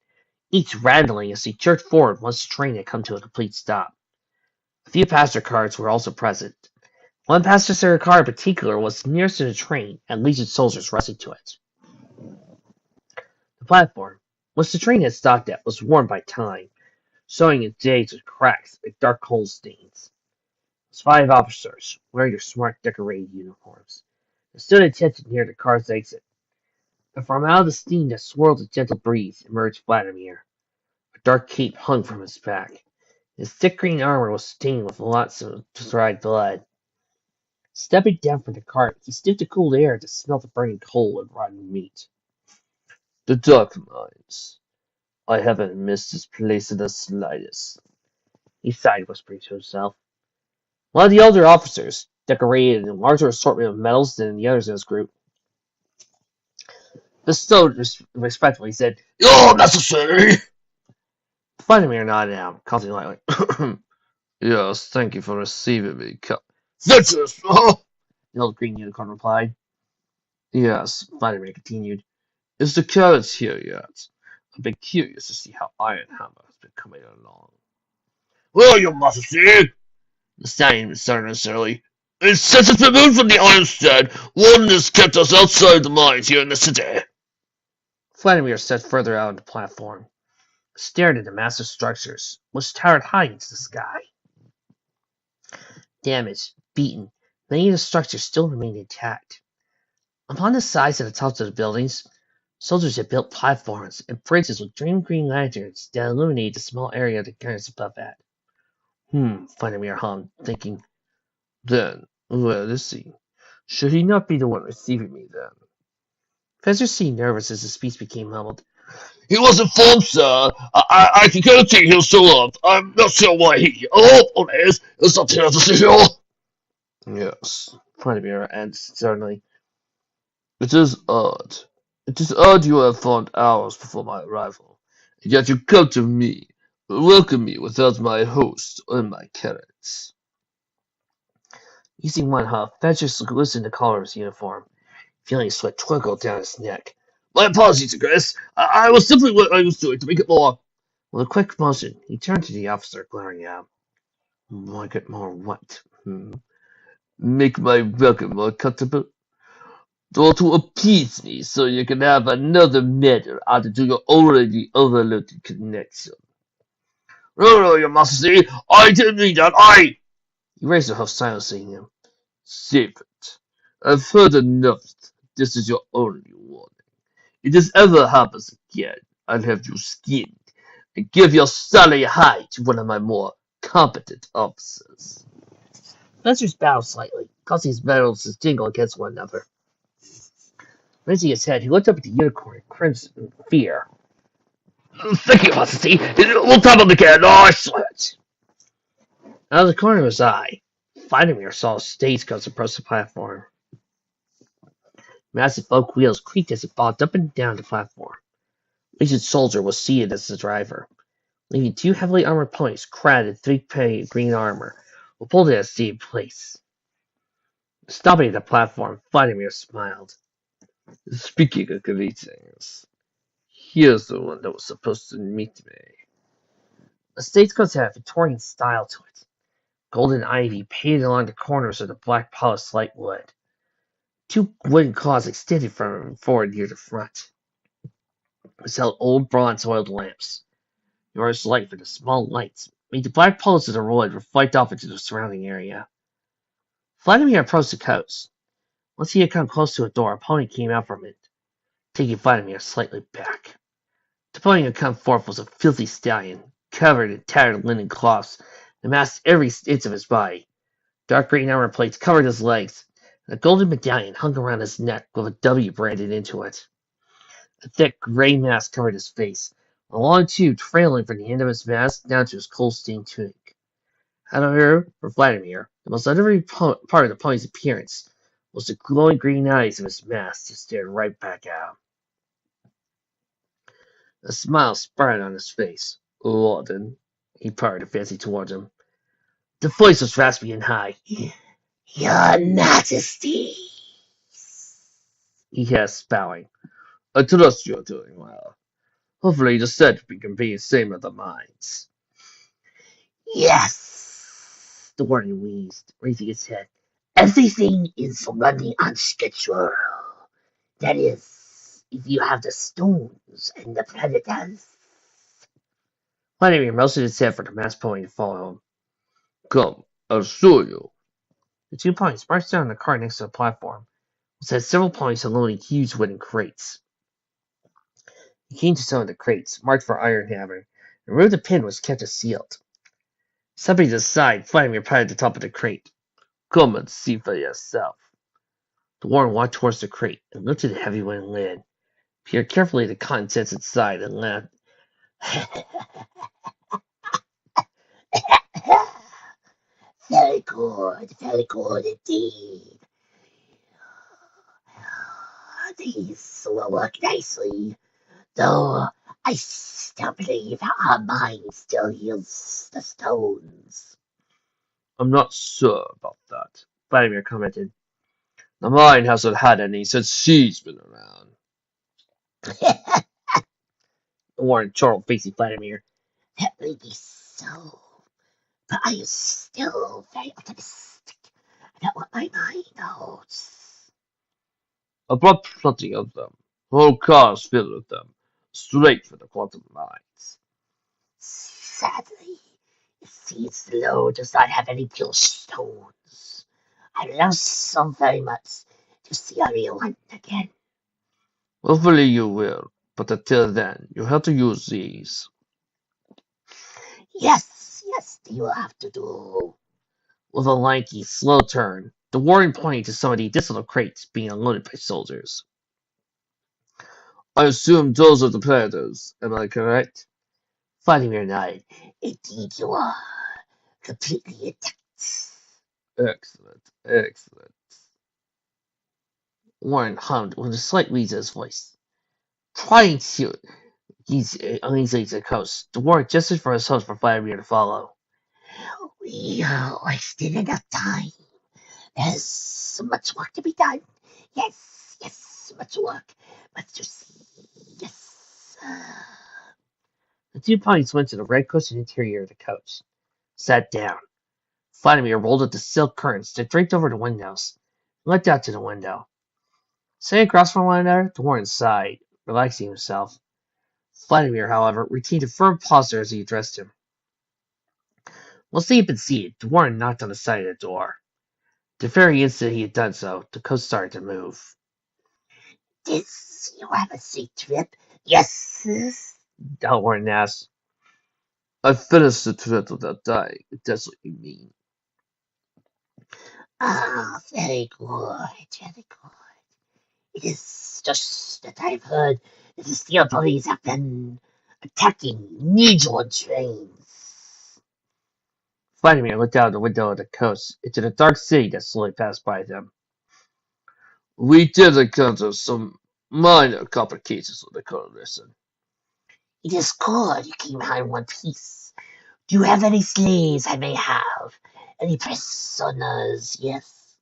each rattling as they jerked forward once the train had come to a complete stop. A few passenger cars were also present. One passenger car in particular was nearest to the train, and Legion soldiers rushed to it. The platform, which the train had stopped at, was worn by time, showing its days with cracks and dark coal stains. It was 5 officers, wearing their smart decorated uniforms, that stood attention near the car's exit. And from out of the steam that swirled a gentle breeze emerged Vladimir. A dark cape hung from his back. His thick green armor was stained with lots of dried blood. Stepping down from the cart, he sniffed the cool air to smell the burning coal and rotten meat. The Dark Mines. I haven't missed this place in the slightest. He sighed, whispering to himself. One of the older officers, decorated in a larger assortment of medals than the others in his group, bestowed respectfully, said, Your Majesty! Vladimir nodded out, causing lightly. Yes, thank you for receiving me. Ventus! The old green unicorn replied. Yes, Vladimir continued. is the carrot here yet? I've been curious to see how Iron Hammer has been coming along. Well, your Majesty, the stallion started necessarily. Since it's been moved from the Ironstead, one has kept us outside the mines here in the city. Vladimir stepped further out on the platform, stared at the massive structures, which towered high into the sky. Damaged, beaten, many of the structures still remained intact. Upon the sides and the tops of the buildings, soldiers had built platforms and bridges with dream green lanterns that illuminated the small area of the gardens above that. Vladimir hummed, thinking, Then, where is he? Should he not be the one receiving me then? Fezzer seemed nervous as his speech became mumbled. He was informed, sir. I can guarantee he'll show up. I'm not sure why he, on his, is not here to see you. Yes. Vladimir answered sternly. It is odd. It is odd you have found hours before my arrival, and yet you come to me, welcome me without my host and my carrots. Using one huff, Fezzer loosened the collar of his uniform, feeling sweat trickle down his neck. My apologies, Chris. I was simply what I was doing to make it more. With a quick motion, he turned to the officer, glaring at him. Make it more what? Make my welcome more comfortable? Or to appease me so you can have another matter added to your already overloaded connection. No, your majesty. I didn't mean that. He raised a hoof, silencing him. Save it. I've heard enough. This is your only warning. If this ever happens again, I'll have you skinned and give your salary high to one of my more competent officers. Fezzer's bowed slightly, causing his metals to jingle against one another. Raising his head, he looked up at the unicorn in crimson fear. Thank you, majesty. We'll tap him again. I swear it. Out of the corner of his eye, Vladimir saw a stagecoach approach the platform. Massive oak wheels creaked as it bobbed up and down the platform. A Legion soldier was seated as the driver, leaving two heavily armored ponies clad in three-pied green armor, were pulled in a steep place. Stopping at the platform, Vladimir smiled. Speaking of greetings, here's the one that was supposed to meet me. The stagecoach had a Victorian style to it. Golden ivy painted along the corners of the black polished light wood. Two wooden claws extended from forward near the front. It held old bronze-oiled lamps. Yours light for the small lights made the black poles of the wood reflect off into the surrounding area. Vladimir approached the coach. Once he had come close to a door, a pony came out from it, taking Vladimir slightly back. The pony had come forth was a filthy stallion, covered in tattered linen cloths that masked every inch of his body. Dark green armor plates covered his legs, and a golden medallion hung around his neck with a W branded into it. A thick gray mask covered his face, a long tube trailing from the end of his mask down to his coal-stained tunic. However, for Vladimir, the most unnerving part of the pony's appearance was the glowing green eyes of his mask that stared right back at him. A smile spread on his face. Warden, he parted a fancy towards him. The voice was raspy and high. Your Majesty, he hissed, bowing. I trust you're doing well. Hopefully the set can be the same at the mines. Yes, the warden wheezed, raising his head. Everything is running on schedule. That is, if you have the stones and the predators. Vladimir motioned his head for the masked pony to follow him. Come, I'll show you. The two ponies marched down the car next to the platform, which had several ponies unloading huge wooden crates. He came to some of the crates, marked for Iron Hammer, and removed the pin which kept it sealed. Stepping to the side, Vladimir patted the top of the crate. Come and see for yourself. The warden walked towards the crate and lifted the heavy wooden lid. peered carefully at the contents inside and laughed. Very good indeed. These will work nicely, though I still believe our mine still yields the stones. I'm not sure about that, Vladimir commented. The mine hasn't had any since she's been around. Warren chortled, facing Vladimir. That may be so, but I am still very optimistic about what my mind holds. I brought plenty of them. Whole cars filled with them, straight for the quantum mines. Sadly, it seems the load does not have any pure stones. I love so very much to see a real one again. Hopefully you will, but until then, you'll have to use these. Yes, you will have to do. With a lanky, slow turn, the Warren pointed to some of the additional crates being unloaded by soldiers. I assume those are the predators, am I correct? Vladimir nodded. Indeed you are. Completely intact. Excellent. Warren hummed with a slight wheeze in his voice. Trying to ease uneasily to the coast, the Warren gestured for his host for Vladimir to follow. We wasted enough time. There's so much work to be done. Yes, much work. But you see, yes. The two ponies went to the red cushioned interior of the coach, sat down. Vladimir rolled up the silk curtains that draped over the windows, and looked out to the window. Sitting across from one another, the Warren sighed, relaxing himself. Vladimir, however, retained a firm posture as he addressed him. Once they had been seated, the Warren knocked on the side of the door. The very instant he had done so, the coach started to move. Did you have a safe trip? Yes. The Warren asked. I finished the trip without dying, if that's what you mean. Ah, very good. It is just that I've heard that the steel police have been attacking Needle trains. Vladimir looked out the window of the coach into the dark city that slowly passed by them. We did encounter some minor complications with the coalition. It is good you came out in one piece. Do you have any slaves I may have? Any prisoners? Yes.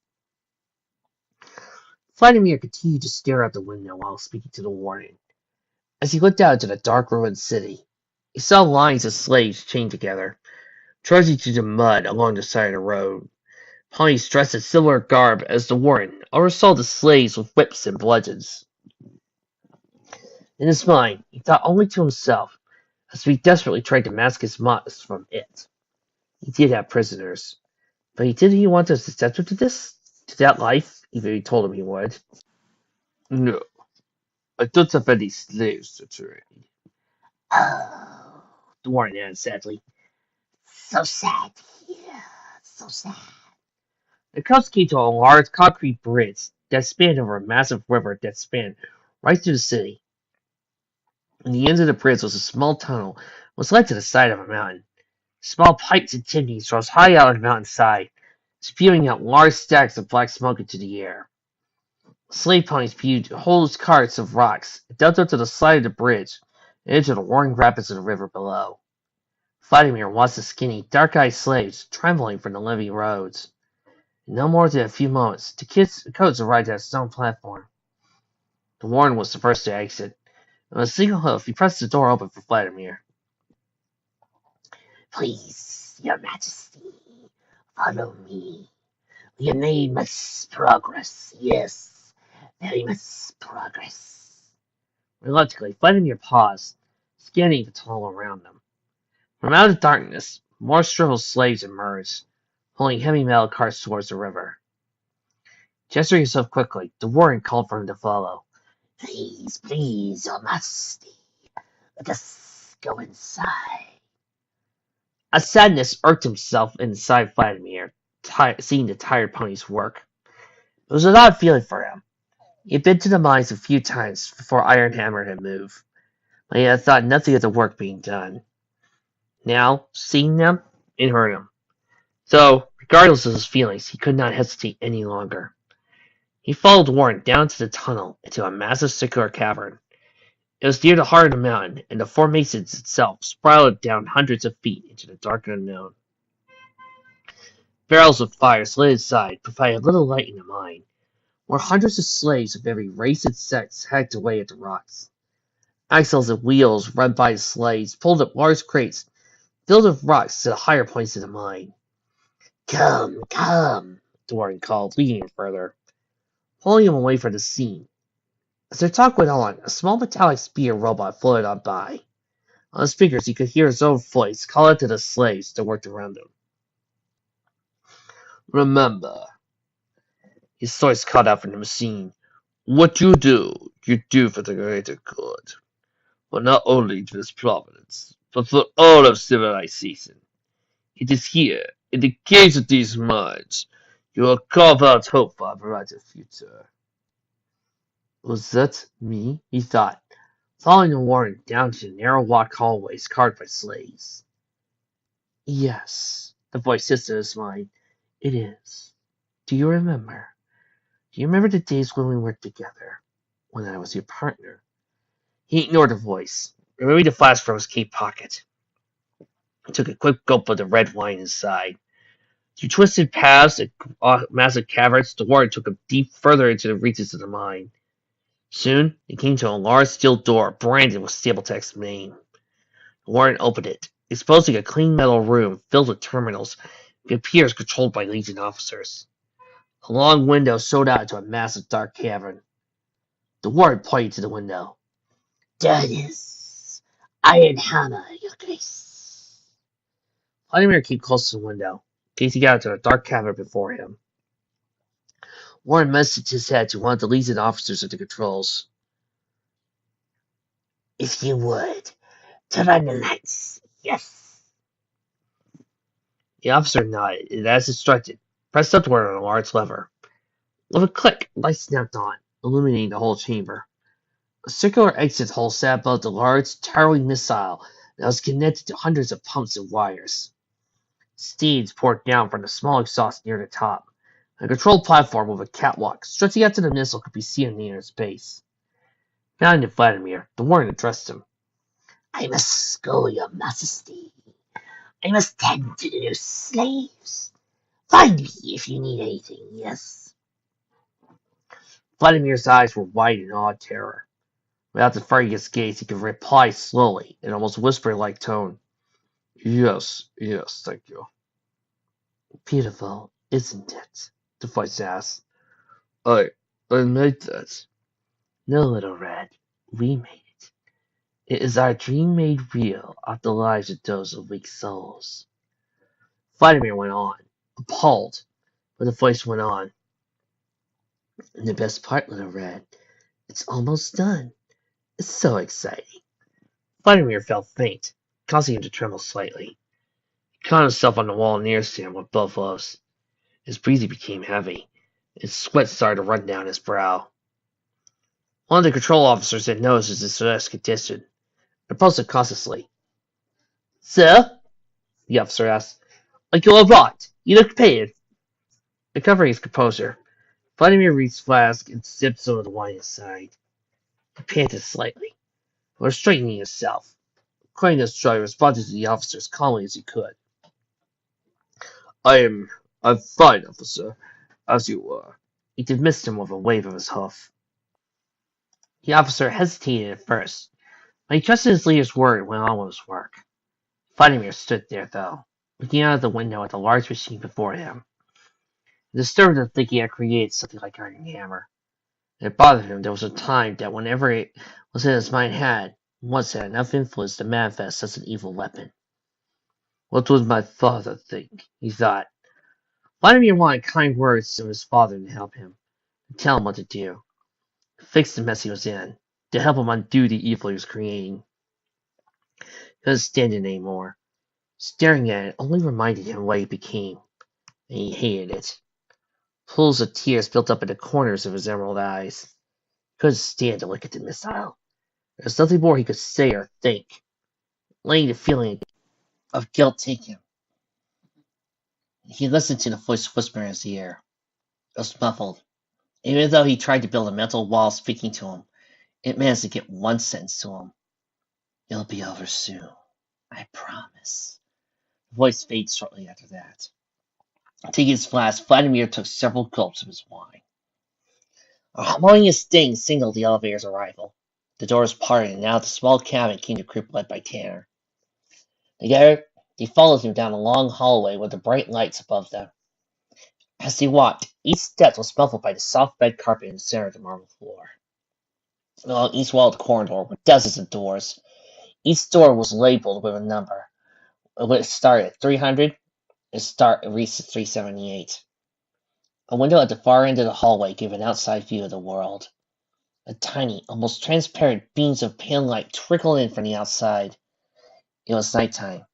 Vladimir continued to stare out the window while speaking to the Warden. As he looked out into the dark ruined city, he saw lines of slaves chained together, trudging through the mud along the side of the road. Ponies dressed in similar garb as the Warden oversaw the slaves with whips and bludgeons. In his mind, he thought only to himself, as he desperately tried to mask his moss from it. He did have prisoners, but did he want to subject them to this? To that life, even if he told him he would. No, I don't have any slaves to trade. Oh, The Warden added sadly. so sad here. So sad. The Cubs came to a large concrete bridge that spanned over a massive river that spanned right through the city. On the end of the bridge was a small tunnel which led to the side of a mountain. Small pipes and chimneys rose high out of the mountainside, spewing out large stacks of black smoke into the air. Slave ponies spewed whole carts of rocks, dumped onto the side of the bridge, and into the roaring rapids of the river below. Vladimir watched the skinny, dark-eyed slaves trembling from the living roads. In no more than a few moments, the coach arrived at a stone platform. The Warden was the first to exit, and with a single hoof he pressed the door open for Vladimir. Please, Your Majesty, follow me. We have made much progress. Yes, very much progress. Reluctantly, Vladimir paused, scanning the tunnel around them. From out of the darkness, more shriveled slaves emerged, pulling heavy metal carts towards the river. Gesturing himself quickly, the Warden called for him to follow. Please, Your Majesty. Let us go inside. A sadness irked himself inside Vladimir, seeing the tired ponies work. It was an odd feeling for him. He had been to the mines a few times before Iron Hammer had moved, but he had thought nothing of the work being done. Now, seeing them, it hurt him. So, regardless of his feelings, he could not hesitate any longer. He followed Warren down to the tunnel into a massive circular cavern. It was near the heart of the mountain, and the formation itself spiraled down hundreds of feet into the dark unknown. Barrels of fire lit inside, providing little light in the mine, where hundreds of slaves of every race and sex hacked away at the rocks. Axles and wheels run by the slaves pulled up large crates filled with rocks to the higher points of the mine. Come, come, Warren called, leading him further, pulling him away from the scene. As their talk went on, a small metallic spear robot floated on by. On the speakers, he could hear his own voice call out to the slaves that worked around him. Remember, His voice called out from the machine. what you do for the greater good. But not only to this providence, but for all of civilization. It is here, in the caves of these mines, you will carve out hope for a brighter future. Was that me? He thought, following Warren down to the narrow walk hallways carved by slaves. Yes, the voice hissed in his mind. It is. Do you remember? Do you remember the days when we worked together? When I was your partner? He ignored the voice, removing the flask from his cape pocket. He took a quick gulp of the red wine inside. Through twisted paths and massive caverns, the warrior took him deep further into the reaches of the mine. Soon, he came to a large steel door branded with Stapletech's name. The warrior opened it, exposing a clean metal room filled with terminals and computers controlled by Legion officers. A long window showed out into a massive dark cavern. The warrior pointed to the window. That is Iron Hammer, Your Grace. Vladimir came close to the window, gazing out into the dark cavern before him. Warren messaged his head to one of the Legion officers at the controls. If you would, turn on the lights, yes. The officer nodded and, as instructed, pressed upward on a large lever. With a click, light snapped on, illuminating the whole chamber. A circular exit hole sat above the large, towering missile that was connected to hundreds of pumps and wires. Steams poured down from the small exhaust near the top. A control platform with a catwalk stretching out to the missile could be seen near its base. Bowing to Vladimir, the warden addressed him. I must go, Your Majesty. I must tend to the new slaves. Find me if you need anything, yes? Vladimir's eyes were wide in awed terror. Without deferring his gaze, he could reply slowly, in almost whisper-like tone. Yes, thank you. Beautiful, isn't it? The voice asked. I made that. No, Little Red, we made it. It is our dream made real of the lives of those of weak souls. Vladimir went on, appalled, but the voice went on. And the best part, Little Red, it's almost done. It's so exciting. Vladimir felt faint, causing him to tremble slightly. He caught himself on the wall nearest him with both gloves. His breathing became heavy. His sweat started to run down his brow. One of the control officers had noticed his distressed condition. He posted cautiously. Sir? The officer asked. Are you all right? You look pale. Recovering his composure, Vladimir reached the flask and sipped some of the wine inside. He panted slightly, but straightening himself. According to his joy, responded to the officer as calmly as he could. I'm fine, officer, as you were. He dismissed him with a wave of his hoof. The officer hesitated at first, but he trusted his leader's word and went on with his work. Vladimir stood there, though, looking out of the window at the large machine before him. It disturbed him to think he had created something like Iron Hammer. It bothered him there was a time that whenever it was in his mind had, once had enough influence to manifest as an evil weapon. What would my father think? He thought. Vladimir wanted kind words to his father to help him, to tell him what to do, to fix the mess he was in, to help him undo the evil he was creating. He couldn't stand it anymore. Staring at it only reminded him of what he became, and he hated it. Pools of tears built up in the corners of his emerald eyes. Couldn't stand to look at the missile. There was nothing more he could say or think, letting the feeling of guilt take him. He listened to the voice whispering in his ear. It was muffled. Even though he tried to build a mental wall speaking to him, it managed to get one sentence to him. It'll be over soon. I promise. The voice fades shortly after that. Taking his flask, Vladimir took several gulps of his wine. A harmonious sting signaled the elevator's arrival. The doors parted, and now the small cabin came to group led by Tanner. Together, they followed him down a long hallway with the bright lights above them. As they walked, each step was muffled by the soft bed carpet in the center of the marble floor. Along each wall of the corridor were dozens of doors. Each door was labeled with a number. It started at 300, it reached 378. A window at the far end of the hallway gave an outside view of the world. A tiny, almost transparent beams of pale light trickled in from the outside. It was nighttime.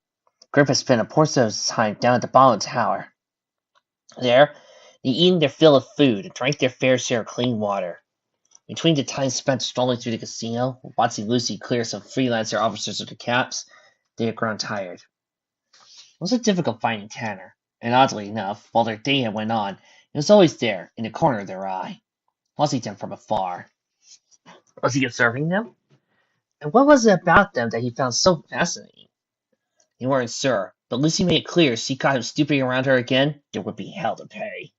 Griffith spent a portion of his time down at the bottom of the tower. There, they eaten their fill of food and drank their fair share of clean water. Between the time spent strolling through the casino, watching Lucy clear some freelancer officers of their caps, they had grown tired. It wasn't difficult finding Tanner, and oddly enough, while their day had went on, he was always there, in the corner of their eye, watching them from afar. Was he observing them? And what was it about them that he found so fascinating? They weren't sure, but Lucy made it clear if she caught him stooping around her again, there would be hell to pay.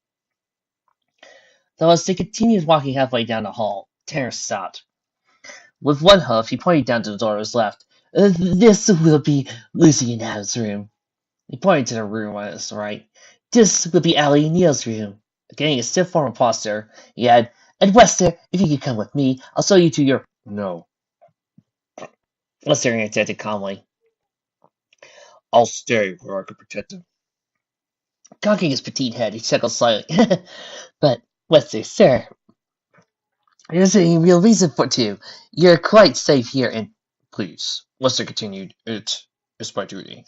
Though as they continued walking halfway down the hall, Tanner stopped. With one hoof, he pointed down to the door on his left. This will be Lucy and Adam's room. He pointed to the room on his right. This will be Allie and Neil's room. Getting a stiff form of posture, he added, And Wester, if you could come with me, I'll show you to your... No. Wester answered calmly. I'll stay where I can protect him. Cocking his petite head, he chuckled slightly. But, Wester, sir, there's a real reason for it too. You're quite safe here, and... Please, Lester continued, it is my duty.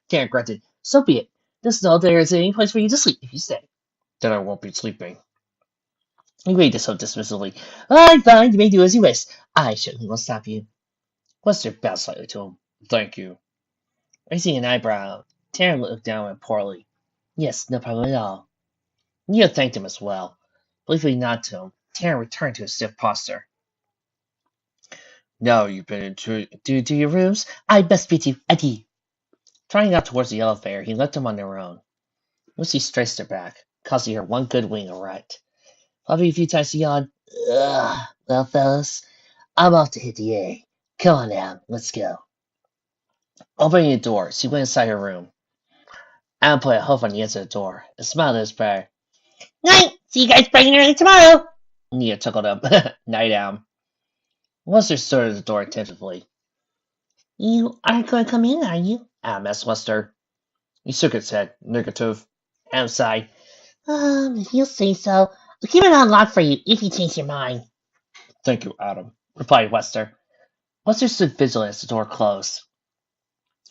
Tanner grunted. So be it. This is all there is any place for you to sleep if you stay. Then I won't be sleeping. He waved so dismissively. I'm fine, you may do as you wish. I certainly won't stop you. Wester bowed slightly to him. Thank you. Raising an eyebrow, Tanner looked down at him poorly. Yes, no problem at all. Neil thanked him as well. Briefly nodded to him. Tanner returned to his stiff posture. Now you've been into to your rooms? I best beat you. Adieu. Trying out towards the elevator, he left them on their own. Lucy stretched her back, causing her one good wing right. Probably a few times she yawned. Ugh. Well, fellas, I'm off to hit the A. Come on now, let's go. Opening the door, she went inside her room. Adam put a hoof on the edge of the door and smiled at his brother. Night! See you guys bright and early tomorrow! Nia chuckled up. Night, Adam. Wester stood at the door attentively. You aren't going to come in, are you? Adam asked Wester. He shook his head. Negative. Adam sighed. If you say so, I'll keep it on lock for you if you change your mind. Thank you, Adam, replied Wester. Wester stood vigilant as the door closed.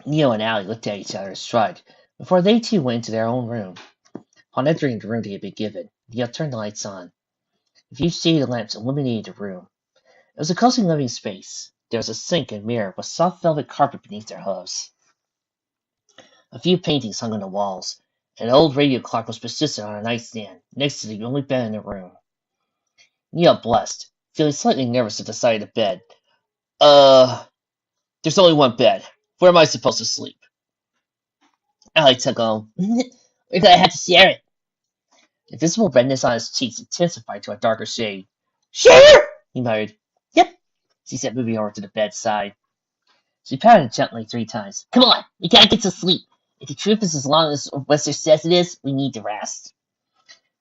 Neil and Allie looked at each other and shrugged before they too went into their own room. On entering the room they had been given, Neil turned the lights on. A few shaded lamps illuminated the room. It was a cozy living space. There was a sink and mirror with soft velvet carpet beneath their hooves. A few paintings hung on the walls, and an old radio clock was persistent on a nightstand next to the only bed in the room. Neil blushed, feeling slightly nervous at the side of the bed. There's only one bed. Where am I supposed to sleep? Allie took on. We're gonna have to share it. The visible redness on his cheeks intensified to a darker shade. Share! He muttered. Yep, she said, moving over to the bedside. She patted it gently 3 times. Come on, we gotta get to sleep. If the truth is as long as Wester says it is, we need to rest.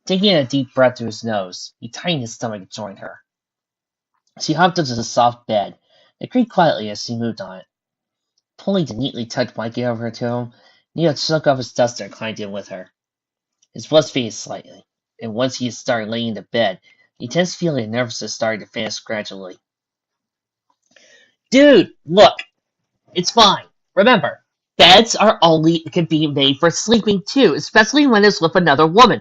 Taking in a deep breath through his nose, he tightened his stomach and joined her. She hopped into the soft bed and creaked quietly as she moved on it. Pulling the neatly tucked blanket over to him, Neil shook off his duster and climbed in with her. His voice faded slightly, and once he had started laying in the bed, the intense feeling of nervousness started to vanish gradually. Dude, look! It's fine. Remember, beds can be made for sleeping too, especially when it's with another woman.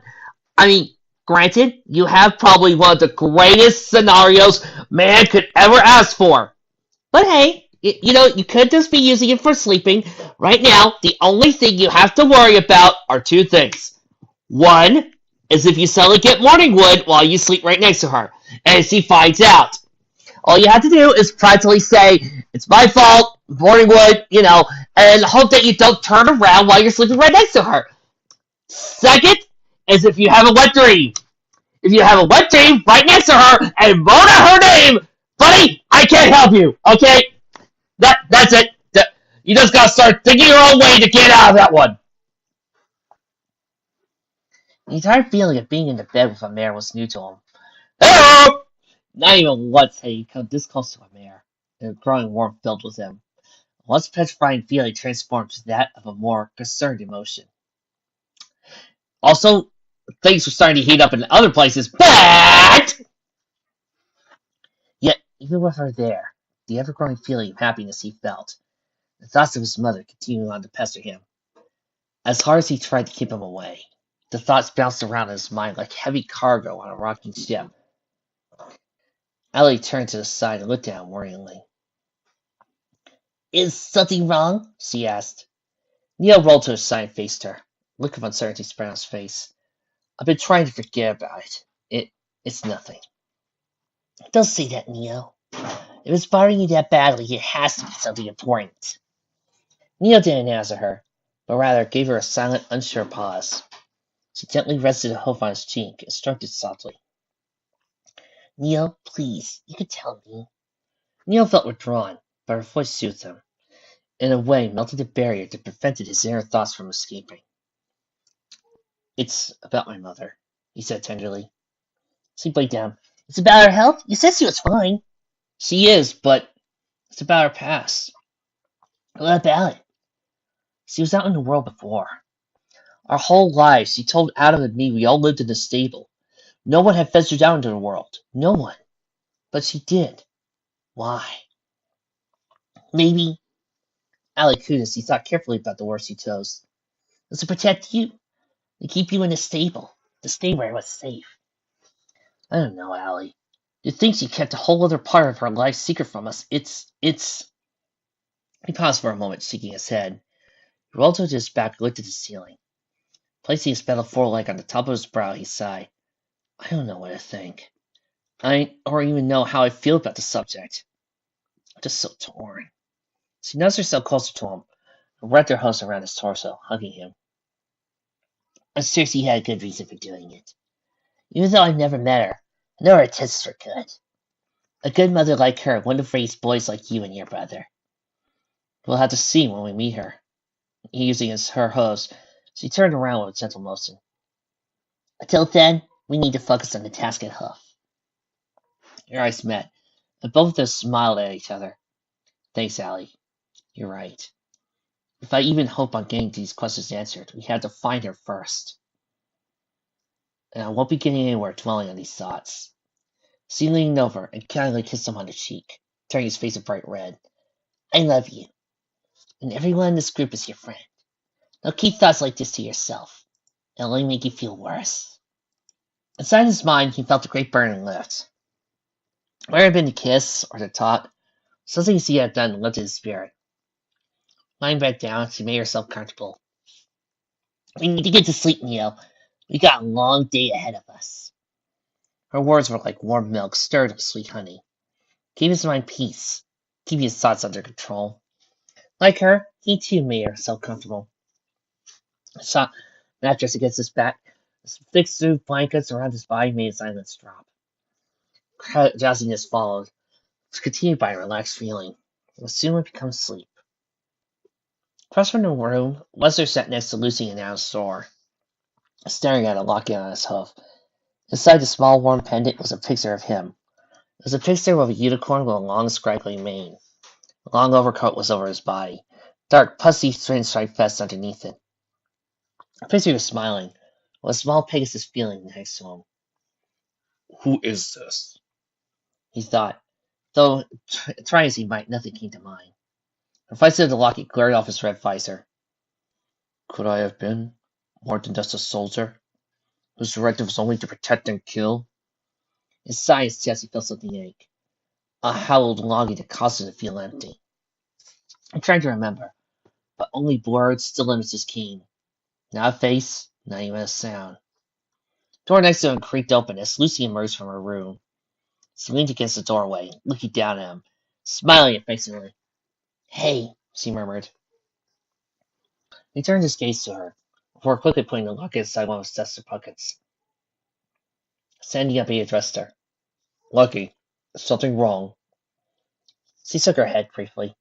I mean, Granted, you have probably one of the greatest scenarios man could ever ask for. But hey, you could just be using it for sleeping. Right now, the only thing you have to worry about are two things. One is if you suddenly get morning wood while you sleep right next to her, and she finds out. All you have to do is practically say, it's my fault, morning wood, and hope that you don't turn around while you're sleeping right next to her. Second is if you have a wet dream. If you have a wet dream right next to her and moan out her name, buddy, I can't help you, okay? That's it. You just gotta start thinking your own way to get out of that one. The entire feeling of being in the bed with a mare was new to him. Hello! Not even once had he come this close to a mare, and a growing warmth filled with him. Once petrifying feeling transformed to that of a more concerned emotion. Also, things were starting to heat up in other places, but yet, even with her there, the ever-growing feeling of happiness he felt, the thoughts of his mother continued on to pester him. As hard as he tried to keep them away, the thoughts bounced around in his mind like heavy cargo on a rocking ship. Ellie turned to the side and looked at him worryingly. Is something wrong? She asked. Neil rolled to his side and faced her. A look of uncertainty spread on his face. I've been trying to forget about it. It's nothing. Don't say that, Neo. If it's bothering you that badly, it has to be something important. Neo didn't answer her, but rather gave her a silent, unsure pause. She gently rested a hoof on his cheek and stroked it softly. Neo, please, you can tell me. Neo felt withdrawn, but her voice soothed him. In a way, melted the barrier that prevented his inner thoughts from escaping. It's about my mother, he said tenderly. She laid down. It's about her health? You said she was fine. She is, but it's about her past. What about it? She was out in the world before. Our whole lives, she told Adam and me, we all lived in the stable. No one had ventured out into the world. No one. But she did. Why? Maybe. Alec Kunis, he thought carefully about the words he chose. It was to protect you. To keep you in the stable. To stay where it was safe. I don't know, Allie. To think she kept a whole other part of her life secret from us, it's... He paused for a moment, shaking his head. He rolled to his back and looked at the ceiling. Placing his metal foreleg on the top of his brow, he sighed. I don't know what to think. Or even know how I feel about the subject. I'm just so torn. She nudged herself closer to him and wrapped her hands around his torso, hugging him. I'm sure she had a good reason for doing it. Even though I've never met her, I know her intentions are good. A good mother like her wouldn't have raised boys like you and your brother. We'll have to see when we meet her. Using her hose, she turned around with a gentle motion. Until then, we need to focus on the task at hand. Their eyes met, and both of them smiled at each other. Thanks, Allie. You're right. If I even hope on getting these questions answered, we have to find her first. And I won't be getting anywhere dwelling on these thoughts. She leaned over and kindly kissed him on the cheek, turning his face a bright red. I love you. And everyone in this group is your friend. Don't keep thoughts like this to yourself. It'll only make you feel worse. Inside his mind, he felt a great burning lift. Whether it had been the kiss or the talk, something she had done lifted his spirit. Lying back down, she made herself comfortable. We need to get to sleep, Neo. We got a long day ahead of us. Her words were like warm milk stirred with sweet honey. Keep his mind peace, keeping his thoughts under control. Like her, he too made herself comfortable. A soft mattress against his back, the thick smooth blankets around his body made his eyelids drop. Drowsiness followed, continued by a relaxed feeling. It was soon would become sleep. Across from the room, Lester sat next to Lucy and Alice Store, staring at a locket on his hoof. Inside the small warm pendant was a picture of him. It was a picture of a unicorn with a long, scraggly mane. A long overcoat was over his body, dark, pussy, striped vest underneath it. The picture was smiling, with a small Pegasus feeling next to him. Who is this? He thought, though, try as he might, nothing came to mind. The visor of the locket glared off his red visor. Could I have been more than just a soldier? whose directive was only to protect and kill. Inside his chest he felt something ache, a howled longing that caused him to feel empty. He tried to remember, but only blurred, still images came. Not a face, not even a sound. The door next to him creaked open as Lucy emerged from her room. She leaned against the doorway, looking down at him, smiling affectionately. "Hey," she murmured. He turned his gaze to her, before quickly putting the locket inside one of his duster pockets. Standing up, he addressed her. "Lucky, is something wrong?" She shook her head briefly.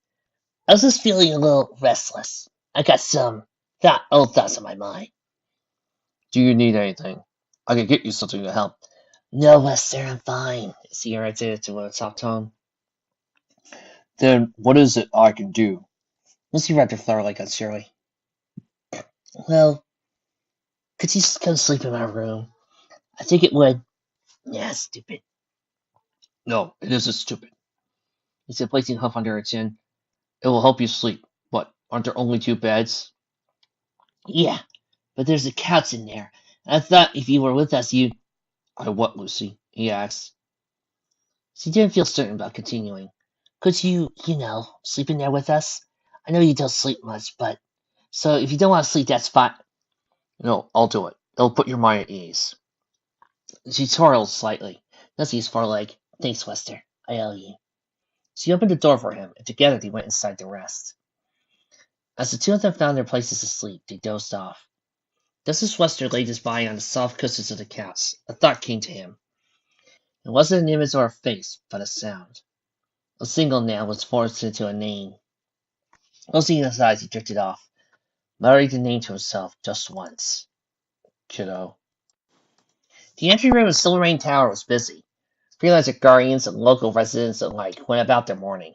"I was just feeling a little restless. I got some old thoughts on my mind." Do you need anything? I can get you something to help. "No, Lester, I'm fine," she irritated to a soft tone. Then what is it I can do? Lucy rubbed her thoroughly unsurely. "Well, could you just come sleep in my room? I think it would." "Yeah, stupid," No, it isn't stupid. he said, placing a huff under her chin. It will help you sleep. What, aren't there only 2 beds? "Yeah, but there's a couch in there. I thought if you were with us, you'd—" I what, Lucy? He asked. She didn't feel certain about continuing. "Could you, sleep in there with us? I know you don't sleep much, but... So if you don't want to sleep, that's fine." No, I'll do it. It'll put your mind at ease. She twirled slightly, nuzzling his foreleg. "Thanks, Lester. I owe you." She opened the door for him, and together they went inside to rest. As the two of them found their places to sleep, they dozed off. Just as Lester laid his body on the soft cushions of the couch, a thought came to him. It wasn't an image or a face, but a sound. A single noun was forced into a name. Closing his eyes, he drifted off, muttering the name to himself just once. Kiddo. The entry room of Silver Rain Tower was busy. Freelancer guardians and local residents alike went about their morning.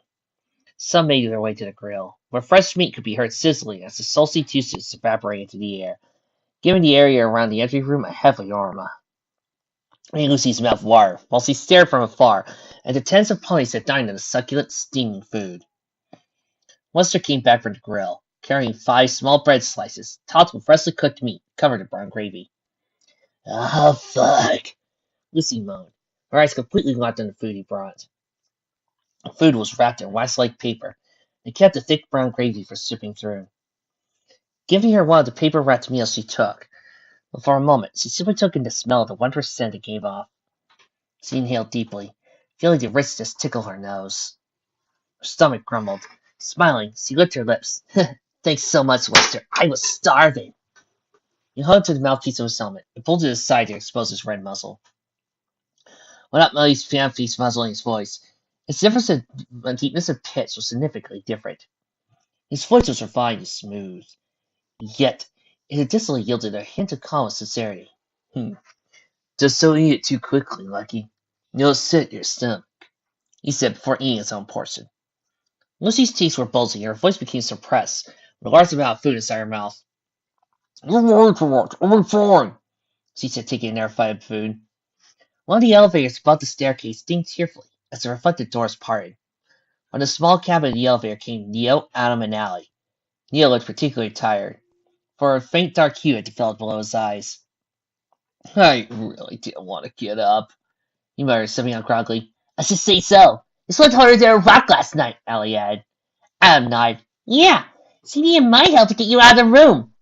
Some made their way to the grill, where fresh meat could be heard sizzling as the salty juices evaporated into the air, giving the area around the entry room a heavy aroma. Lucy's mouth watered, while she stared from afar at the tens of ponies that dined on the succulent, steaming food. Lester came back from the grill, carrying 5 small bread slices, topped with freshly cooked meat, covered in brown gravy. "Oh, fuck," Lucy moaned, her eyes completely locked on the food he brought. The food was wrapped in wax-like paper, and kept the thick brown gravy for sipping through. Giving her one of the paper-wrapped meals she took, but for a moment she simply took in the smell of the wondrous scent it gave off. She inhaled deeply, feeling the richness tickle her nose. Her stomach grumbled. Smiling, she licked her lips. "Thanks so much, Lester. I was starving." He hugged to the mouthpiece of his helmet and pulled it aside to expose his red muzzle. Without Millie's fan-face muzzling his voice, its difference in deepness and pitch was significantly different. His voice was refined and smooth, yet it additionally yielded a hint of calm and sincerity. "Just don't eat it too quickly, Lucky. You'll upset your stomach," he said before eating his own portion. Lucy's teeth were bulging and her voice became suppressed, with a large amount of food inside her mouth. "Don't worry too much. I'll be fine," she said, taking an air-fired food. One of the elevators above the staircase dinged tearfully as the reflected doors parted. From the small cabin of the elevator came Neo, Adam, and Allie. Neo looked particularly tired, for a faint dark hue had developed below his eyes. "I really didn't want to get up," he muttered, sipping on groggily. "I should say so. You slept harder than a rock last night," Allie added. Adam nodded. "Yeah, she needed my help to get you out of the room.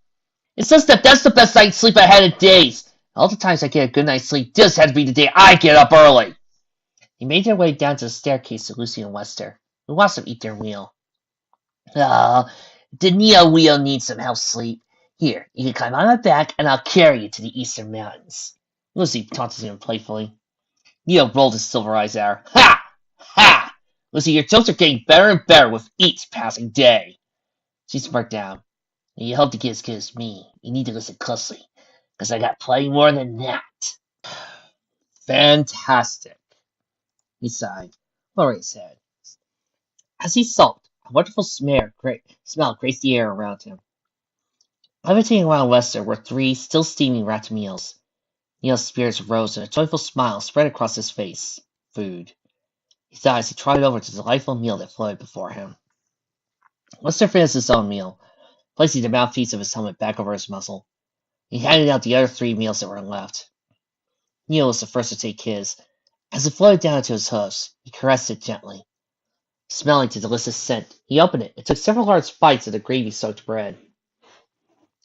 It's just that that's the best night's sleep I had in days. All the times I get a good night's sleep, this had to be the day I get up early." They made their way down to the staircase to Lucy and Lester, who watched them eat their meal. "Oh, the Neo wheel needs some help sleep. Here, you can climb on my back, and I'll carry you to the Eastern Mountains." Lucy taunted him playfully. Neo rolled his silver eyes at her. "Ha! Ha! Lucy, your jokes are getting better and better with each passing day." She smirked down. "You hope to get as good as me. You need to listen closely, because I got plenty more than that." "Fantastic," he sighed, lowering his head. As he sulked, a wonderful smell graced the air around him. Levitating around Lester were 3 still steaming wrapped meals. Neil's spirits rose and a joyful smile spread across his face. Food. He thought as he trotted over to the delightful meal that floated before him. Lester finished his own meal, placing the mouthpiece of his helmet back over his muzzle. He handed out the other 3 meals that were left. Neil was the first to take his. As it floated down to his hoofs, he caressed it gently. Smelling the delicious scent, he opened it and took several large bites of the gravy-soaked bread.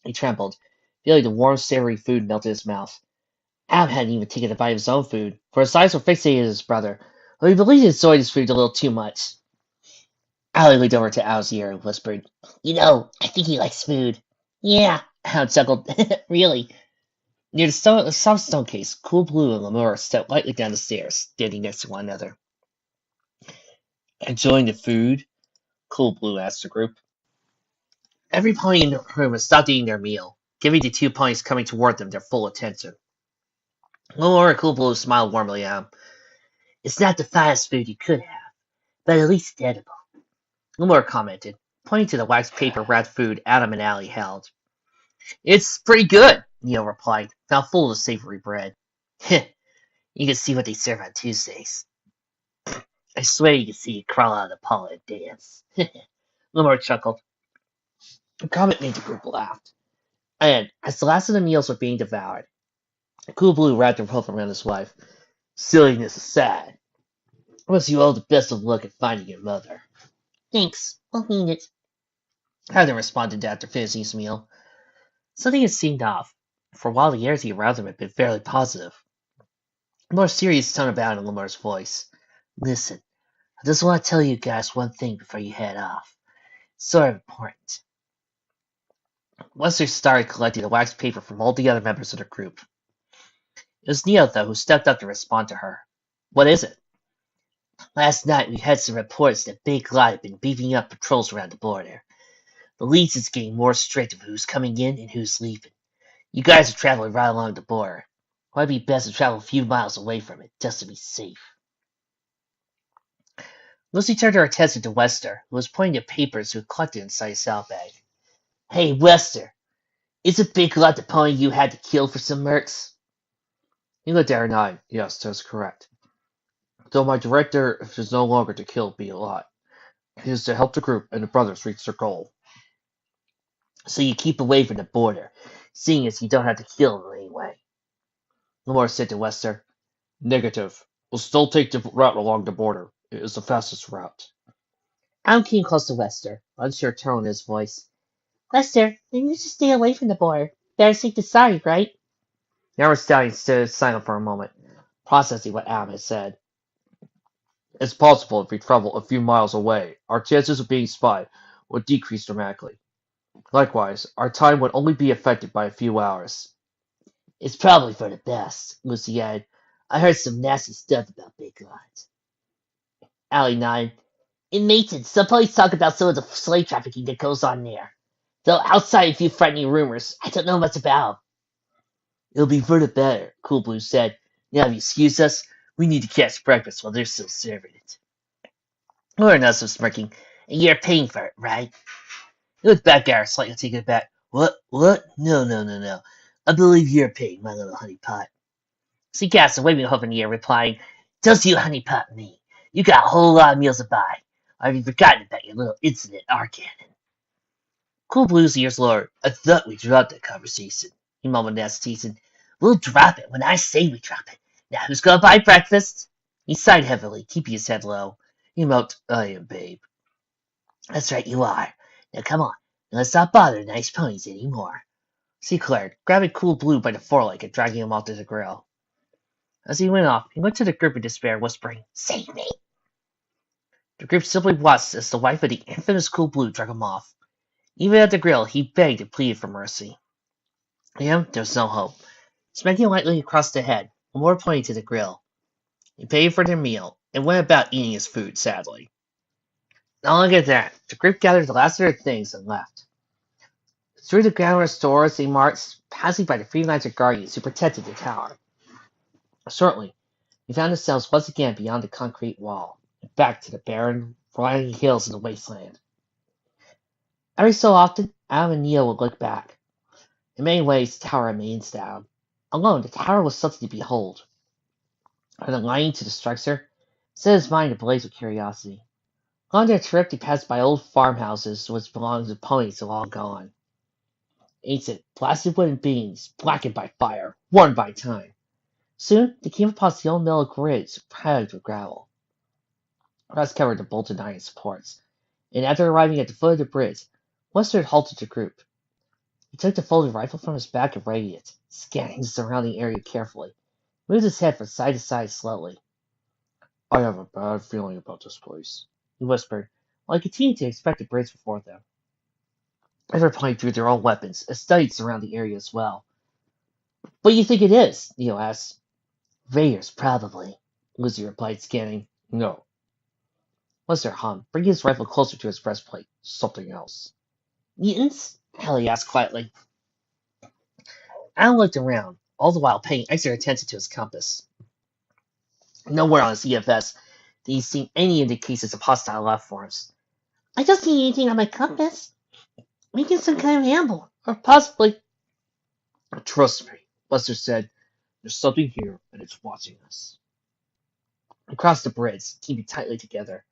He trembled, feeling the warm, savory food melt in his mouth. Al hadn't even taken a bite of his own food, for his eyes were fixated on his brother, though he believed he enjoyed his food a little too much. Allie leaned over to Al's ear and whispered, I think he likes food. "Yeah," Al chuckled. "Really?" Near the soft stone case, Cool Blue and Lemur stepped lightly down the stairs, standing next to one another. "Enjoying the food?" Cool Blue asked the group. Every pony in the room had stopped eating their meal, giving the 2 ponies coming toward them their full attention. Lemur and Cool Blue smiled warmly at him. It's not the finest food you could have, but at least it's edible. Lemur commented, pointing to the wax paper wrapped food Adam and Allie held. "It's pretty good," Neil replied, now full of the savory bread. You can see what they serve on Tuesdays. I swear you can see it crawl out of the pole and dance. Lemur chuckled. The comment made the group laugh. And, as the last of the meals were being devoured, Cool Blue wrapped her rope around his wife. "Silliness aside, I wish you all the best of luck in finding your mother." Thanks, I'll mean it. Adam responded after finishing his meal. Something had seemed off, for while the energy around him had been fairly positive, a more serious tone abounded in Lemur's voice. Listen, I just want to tell you guys one thing before you head off. It's sort of important. Wester started collecting the wax paper from all the other members of the group. It was Neil, though, who stepped up to respond to her. "What is it?" Last night we had some reports that Big Lot had been beefing up patrols around the border. The leads is getting more strict of who's coming in and who's leaving. You guys are traveling right along the border. Might be best to travel a few miles away from it, just to be safe. Lucy turned her attention to Wester, who was pointing at papers who had collected inside his saddlebag. Hey, Wester, isn't Big Lot the pony you had to kill for some mercs? He looked at her and nodded. Yes, that's correct. Though my directive is no longer to kill Be a Lot. It is to help the group and the brothers reach their goal. So you keep away from the border, seeing as you don't have to kill them anyway. Lemur said to Wester. Negative. We'll still take the route along the border. It is the fastest route. Adam came close to Wester, unsure tone in his voice. Wester, then you should stay away from the border. Better safe than sorry, right? The armored stallion stood silent for a moment, processing what Adam had said. It's possible if we travel a few miles away, our chances of being spied would decrease dramatically. Likewise, our time would only be affected by a few hours. It's probably for the best, Lucy added. I heard some nasty stuff about Big Lot. Allie nodded. In Mayton, some police talk about some of the slave trafficking that goes on there. Though outside a few frightening rumors, I don't know much about. It'll be for the better, Cool Blue said. Now, if you excuse us, we need to catch breakfast while they're still serving it. Laura knows was smirking. And you're paying for it, right? He looked back at her, slightly taken aback. What? No. I believe you're paying, my little honeypot. She gasped and waved a hoof in the air, replying, Does you honeypot me? You got a whole lot of meals to buy. Or have you forgotten about your little incident at our cannon? Cool Blue's ears lowered. I thought we dropped that conversation, he mumbled nasty teasing. We'll drop it when I say we drop it. Now who's gonna buy breakfast? He sighed heavily, keeping his head low. He moped, I am, babe. That's right, you are. Now come on, and let's not bother nice ponies anymore, she declared, grabbing Cool Blue by the foreleg and dragging him off to the grill. As he went off, he looked to the group in despair, whispering, Save me. The group simply watched as the wife of the infamous Cool Blue dragged him off. Even at the grill, he begged and pleaded for mercy. For him, there was no hope. Smacking lightly across the head, Lemur pointed to the grill. He paid for their meal and went about eating his food sadly. Not long after that, the group gathered the last of their things and left. Through the glamorous doors they marched, passing by the 3 lines of guardians who protected the tower. Shortly, they found themselves once again beyond the concrete wall, and back to the barren, rolling hills in the wasteland. Every so often, Adam and Neil would look back. In many ways, the tower remains down. Alone, the tower was something to behold. And the lining to the structure set his mind ablaze with curiosity. On their trip, they passed by old farmhouses which belonged to ponies long gone. Ancient, blasted wooden beams, blackened by fire, worn by time. Soon, they came upon steel metal grids padded with gravel. Rust covered the bolted iron supports, and after arriving at the foot of the bridge, Western halted the group. He took the folded rifle from his back and readied it, scanning the surrounding area carefully. He moved his head from side to side slowly. I have a bad feeling about this place, he whispered, while he continued to inspect the bridge before them. Everybody drew their own weapons and studied the surrounding area as well. What do you think it is? Neil asked. Raiders, probably, Lucy replied, scanning. No. Wester hummed, bringing his rifle closer to his breastplate. Something else. Mutants? Hallie asked quietly. Alan looked around, all the while paying extra attention to his compass. Nowhere on his EFS did he see any indications of hostile life forms. I don't see anything on my compass. Maybe some kind of animal, or possibly... Trust me, Wester said. There's something here, and it's watching us. Across the bridge, keeping tightly together,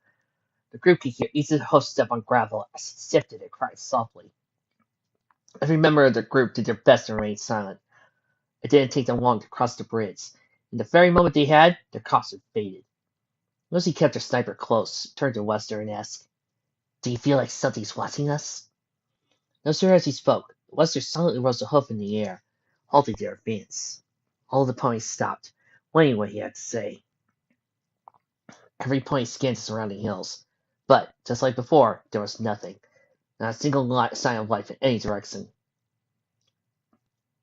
the group could hear each hoof step on gravel as it shifted and cried softly. Every member of the group did their best to remain silent. It didn't take them long to cross the bridge. In the very moment they had, their caution faded. Lucy kept her sniper close, turned to Wester, and asked, Do you feel like something's watching us? No sooner as he spoke, Wester silently rose a hoof in the air, halting their advance. All the ponies stopped, waiting what he had to say. Every pony scanned the surrounding hills, but, just like before, there was nothing. Not a single sign of life in any direction.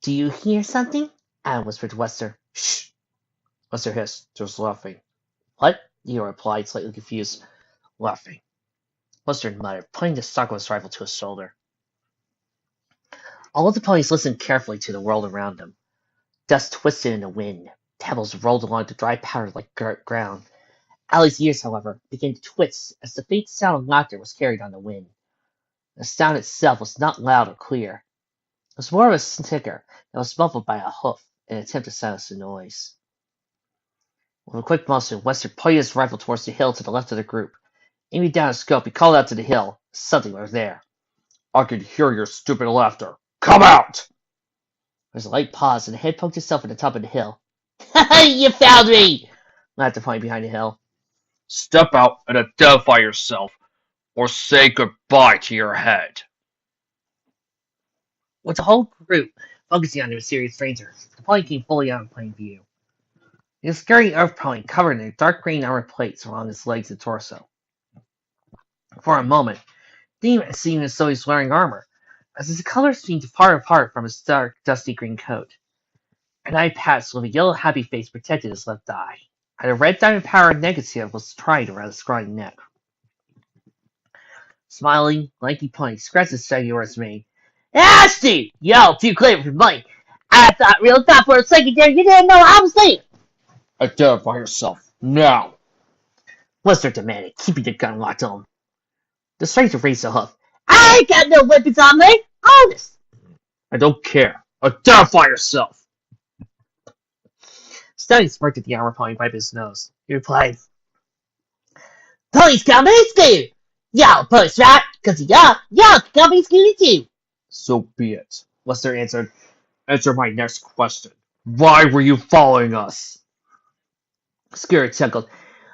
Do you hear something? Adam whispered to Wester. Shh! Wester hissed. There's laughing. What? Neo replied, slightly confused. Laughing. Wester muttered, pointing the stock of his rifle to his shoulder. All of the ponies listened carefully to the world around them. Dust twisted in the wind. Pebbles rolled along the dry powder like ground. Allie's ears, however, began to twitch as the faint sound of laughter was carried on the wind. The sound itself was not loud or clear. It was more of a snicker that was muffled by a hoof in an attempt to silence the noise. With a quick motion, Wester pointed his rifle towards the hill to the left of the group. Aiming down his scope, he called out to the hill. Something was there. I can hear your stupid laughter. Come out! There was a light pause, and a head poked itself at the top of the hill. You found me! Laughed the pony behind the hill. Step out and identify yourself, or say goodbye to your head. With the whole group focusing on the mysterious stranger, the pony came fully out in plain view. He was a scary earth pony covered in dark green armor plates along his legs and torso. For a moment, it didn't even seem as though he was wearing armor, as his colors seemed far apart from his dark, dusty green coat. An eye patch with a yellow happy face protected his left eye, and a red diamond power negative was tied around his scrawny neck. Smiling, lanky pony scratched his shaggy over his mane. Nasty! Yo, too clever for money. I thought for a second there you didn't know I was there. Identify yourself, now! Wester demanded, keeping the gun locked on. The stranger raised a hoof. I ain't got no weapons on me! Honest! I don't care. Identify yourself! Stunning smirked at the armor pony wiping his nose. He replied, Police coming scared! Y'all push, right? Cause y'all got me scared too. So be it, Wester answered. Answer my next question. Why were you following us? Scurry chuckled.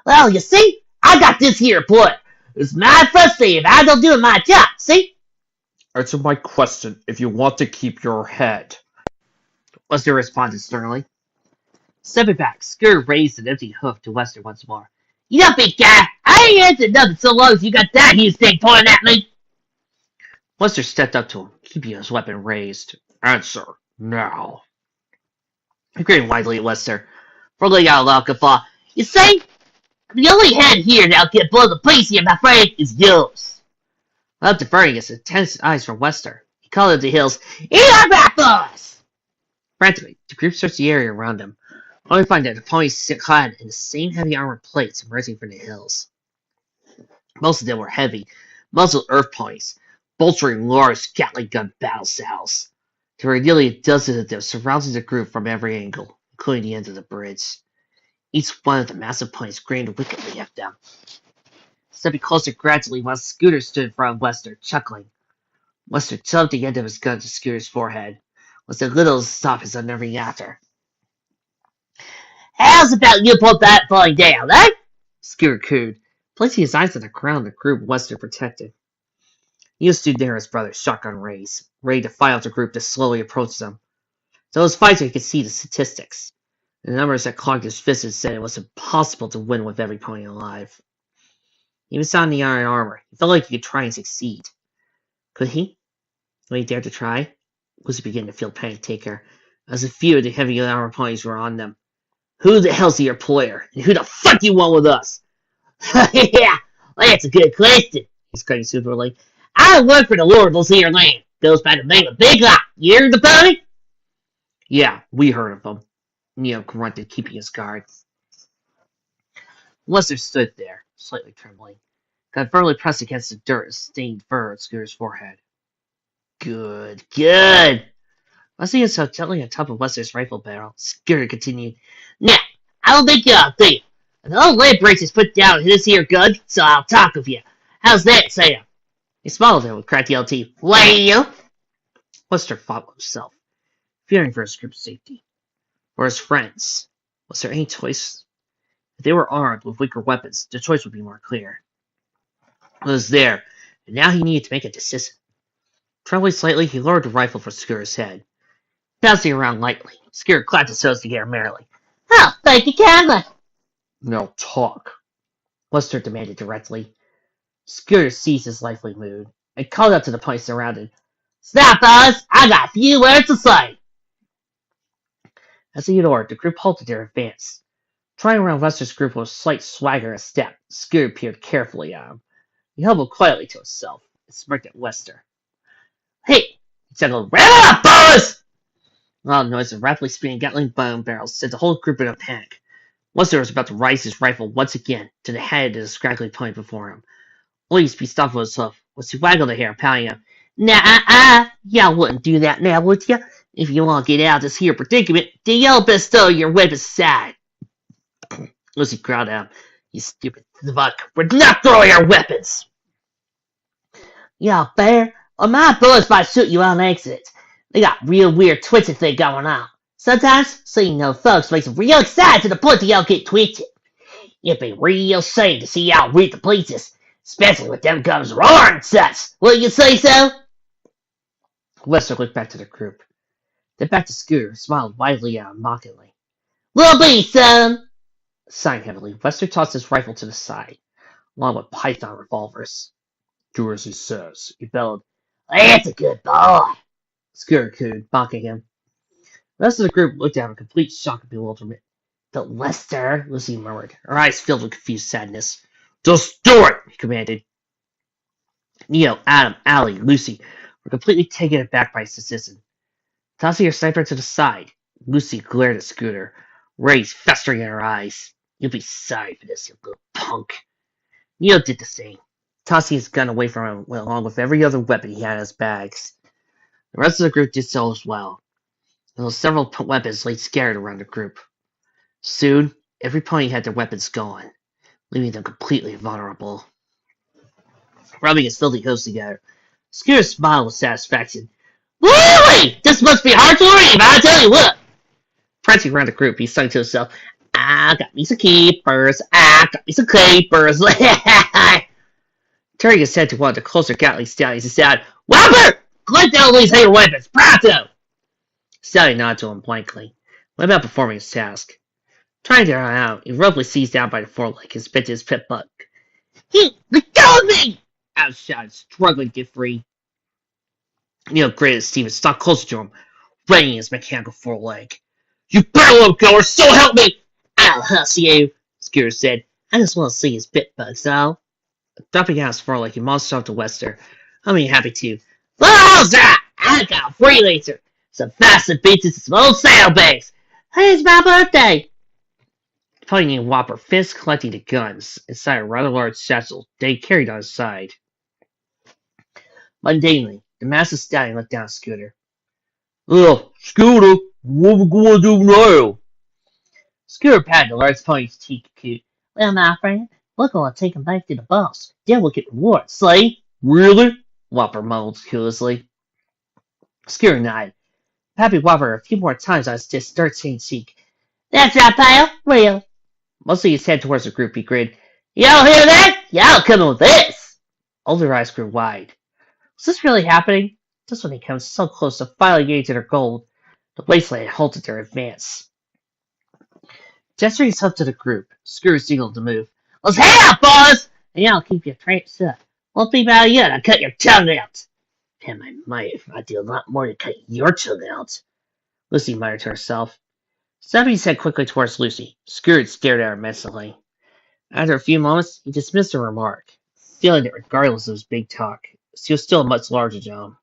Well, you see, I got this here, boy. It's mad frustrating if I don't do my job, see? Answer my question if you want to keep your head. Wester responded sternly. Stepping back, Scurry raised an empty hoof to Wester once more. You know, big guy, I ain't answered nothing so long as you got that huge thing pointing at me. Wester stepped up to him, keeping his weapon raised. Answer, now. He grinned widely at Wester, rolling out a loud guffaw. You see? The only head here that'll get blown to pieces here, my friend, is yours. Without diverting his intense eyes from Wester, he called out to the hills, Eat our breakfast! Frantically, the group searched the area around him, only to find that the ponies clad in the same heavy armor plates emerging from the hills. Most of them were heavy, muzzled earth ponies, bolstering large Gatling gun battle saddles. There were nearly a dozen of them surrounding the group from every angle, including the end of the bridge. Each one of the massive ponies grinned wickedly at them. Stepping closer gradually while Scooter stood in front of Wester, chuckling. Wester shoved the end of his gun to Scooter's forehead, was a little to stop his unnerving laughter. How's about you put that boy down, eh? Scooter cooed, placing his eyes on the ground the group Wester protected. Neil stood near his brother, shotgun raised, ready to fire at the group that slowly approached them. So his fighter he could see the statistics. The numbers that clogged his fists and said it was impossible to win with every pony alive. Even sound the iron armor, he felt like he could try and succeed. Could he? Would he dare to try? Was he beginning to feel panic taker, as a few of the heavy armor ponies were on them. Who the hell's your employer? And who the fuck you want with us? Yeah, well, that's a good question, He screamed superly. I work for the Lord of this here land. Goes by the name of Big Lot. You heard the pony? Yeah, we heard of him. Neo grunted, keeping his guard. Lester stood there, slightly trembling, got firmly pressed against the dirt and stained fur on Scooter's forehead. Good, good. Resting himself gently on top of Wester's rifle barrel, Scooter continued. Now, I don't think y'all think. The old leg brace is put down in this here gun, so I'll talk with you. How's that, Sam? He smiled at him with cracked yellow teeth. Well, Wester fought with himself, fearing for his group's safety. For his friends, was there any choice? If they were armed with weaker weapons, the choice would be more clear. It was there, and now he needed to make a decision. Trembling slightly, he lowered the rifle from Scooter's head. Bouncing around lightly, Scooter clapped his toes together merrily. oh, thank you kindly. No talk, Wester demanded directly. Scooter seized his lively mood and called out to the ponies surrounded. Stop, boys. I got a few words to say. As he had ordered, the group halted their advance. Trying around Wester's group with a slight swagger and step, Scooter peered carefully at him. He hobbled quietly to himself and smirked at Wester. Hey! He chuckled. Wrap up, boys! Loud noise of rapidly spinning Gatling bone barrels sent the whole group in a panic. Wester was about to raise his rifle once again to the head of the scraggly pony before him. Only to be stopped with his hoof, was he waggled the hair, pounding him. Nah, y'all wouldn't do that now, would ya? If you want to get out of this here predicament, then y'all best throw your weapons aside. Lucy growled at him. You stupid fuck. We're not throwing our weapons. Y'all fair? Well, my bullets might shoot you on accident. They got real weird twitching thing going on. Sometimes, seeing no folks makes them real excited to the point that y'all get twitching. It'd be real shame to see y'all read the places, especially with them guns roaring such. Will you say so? Wester looked back to the group. Then back to Scooter, who smiled widely at him mockingly. Will be, son. Sighing heavily, Wester tossed his rifle to the side, along with python revolvers. Do as he says, He bellowed. That's a good boy. Scooter cooed, mocking him. The rest of the group looked at him in complete shock and bewilderment. But Wester, Lucy murmured, her eyes filled with confused sadness. just do it! He commanded. Neo, Adam, Allie, Lucy were completely taken aback by his decision. Tossing her sniper to the side, Lucy glared at Scooter, rage festering in her eyes. You'll be sorry for this, you little punk. Neo did the same, tossing his gun away from him along with every other weapon he had in his bags. The rest of the group did so as well, although several weapons lay scattered around the group. Soon, every pony had their weapons gone, leaving them completely vulnerable. Rubbing his filthy hooves together, Scooter smiled with satisfaction. Really? This must be hard to read, but I tell you what. Prancing around the group, he sung to himself, I got me some keepers, I got me some keepers. Turning his head to one of the closer Gatling stallions, he said, Whopper! Collect all these here weapons, pronto! Stallion nodded to him blankly, went about performing his task. Trying to run out, he roughly seized down by the foreleg and spit to his pit buck. Let go of me! Out shouted, struggling to get free. Neil grated at Steve and stalked closer to him, banging his mechanical foreleg. You better let go, or so help me! I'll hustle you, Scooter said. I just want to see his bit bugs, so. Dropping out his foreleg, he monstered off to Wester. I mean, happy to. What's that? I got a freelancer, some faster beats and some old saddlebags. Hey, it's my birthday. Pony named Whopper finished collecting the guns inside a rather large satchel they carried on his side. Mundanely, the massive stallion looked down at Scooter. Scooter, what we gonna do now? Scooter patted the large pony's cheek cute. Well, my friend, we're going to take him back to the boss. Then we'll get rewards, see? Really? Whopper mumbled curiously. Skewer nodded. Happy Whopper a few more times on his dirt-stained cheek. That's not pile, real. Mostly his head towards the group, he grinned. Y'all hear that? Y'all coming with this! All their eyes grew wide. Was this really happening? Just when they came so close to finally getting to their goal, the wasteland halted their advance. Gesturing himself to the group, Screw signaled to move. Let's head out, boys! And y'all keep your traps up. Won't be about you to cut your tongue out. Damn, I might if I do a lot more to cut your tongue out. Lucy muttered to herself. Snapping his head quickly towards Lucy, Scrooge stared at her menacingly. After a few moments, he dismissed her remark, feeling that regardless of his big talk, she was still a much larger John.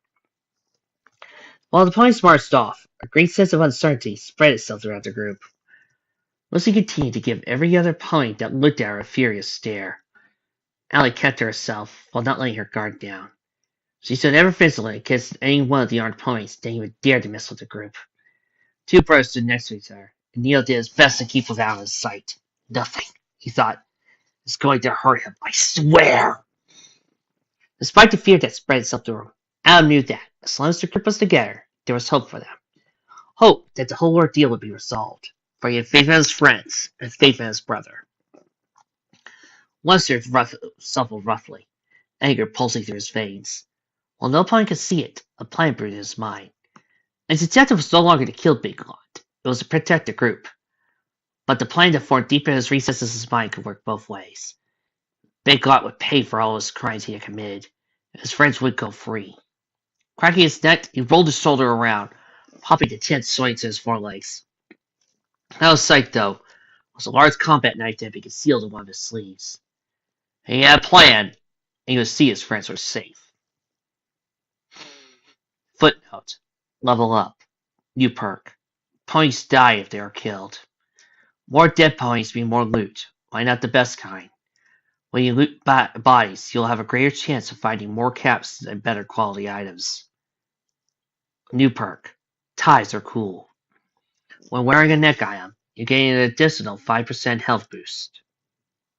While the ponies marched off, a great sense of uncertainty spread itself throughout the group. Lucy continued to give every other pony that looked at her a furious stare. Allie kept to herself while not letting her guard down. She stood ever vigilant against any one of the armed ponies that even dared to mess with the group. Two brothers stood next to each other, and Neil did his best to keep them out of his sight. Nothing, he thought, is going to hurt him, I swear! Despite the fear that spread itself through him, Adam knew that, as long as the group was together, there was hope for them. Hope that the whole ordeal would be resolved, for he had faith in his friends and faith in his brother. Webster shuffled roughly, anger pulsing through his veins. While no pony could see it, a plan brewed in his mind. His objective was no longer to kill Big Lot, it was to protect the group. But the plan that formed deep in his recesses of his mind could work both ways. Big Lot would pay for all his crimes he had committed, and his friends would go free. Cracking his neck, he rolled his shoulder around, popping the tense swing to his forelegs. Out of sight, though, was a large combat knife that had been concealed in one of his sleeves. He had a plan, and he would see his friends were safe. Footnote. Level up. New perk. Ponies die if they are killed. More dead ponies mean more loot. Why not the best kind? When you loot bodies, you'll have a greater chance of finding more caps and better quality items. New perk. Ties are cool. When wearing a neck item, you gain an additional 5% health boost.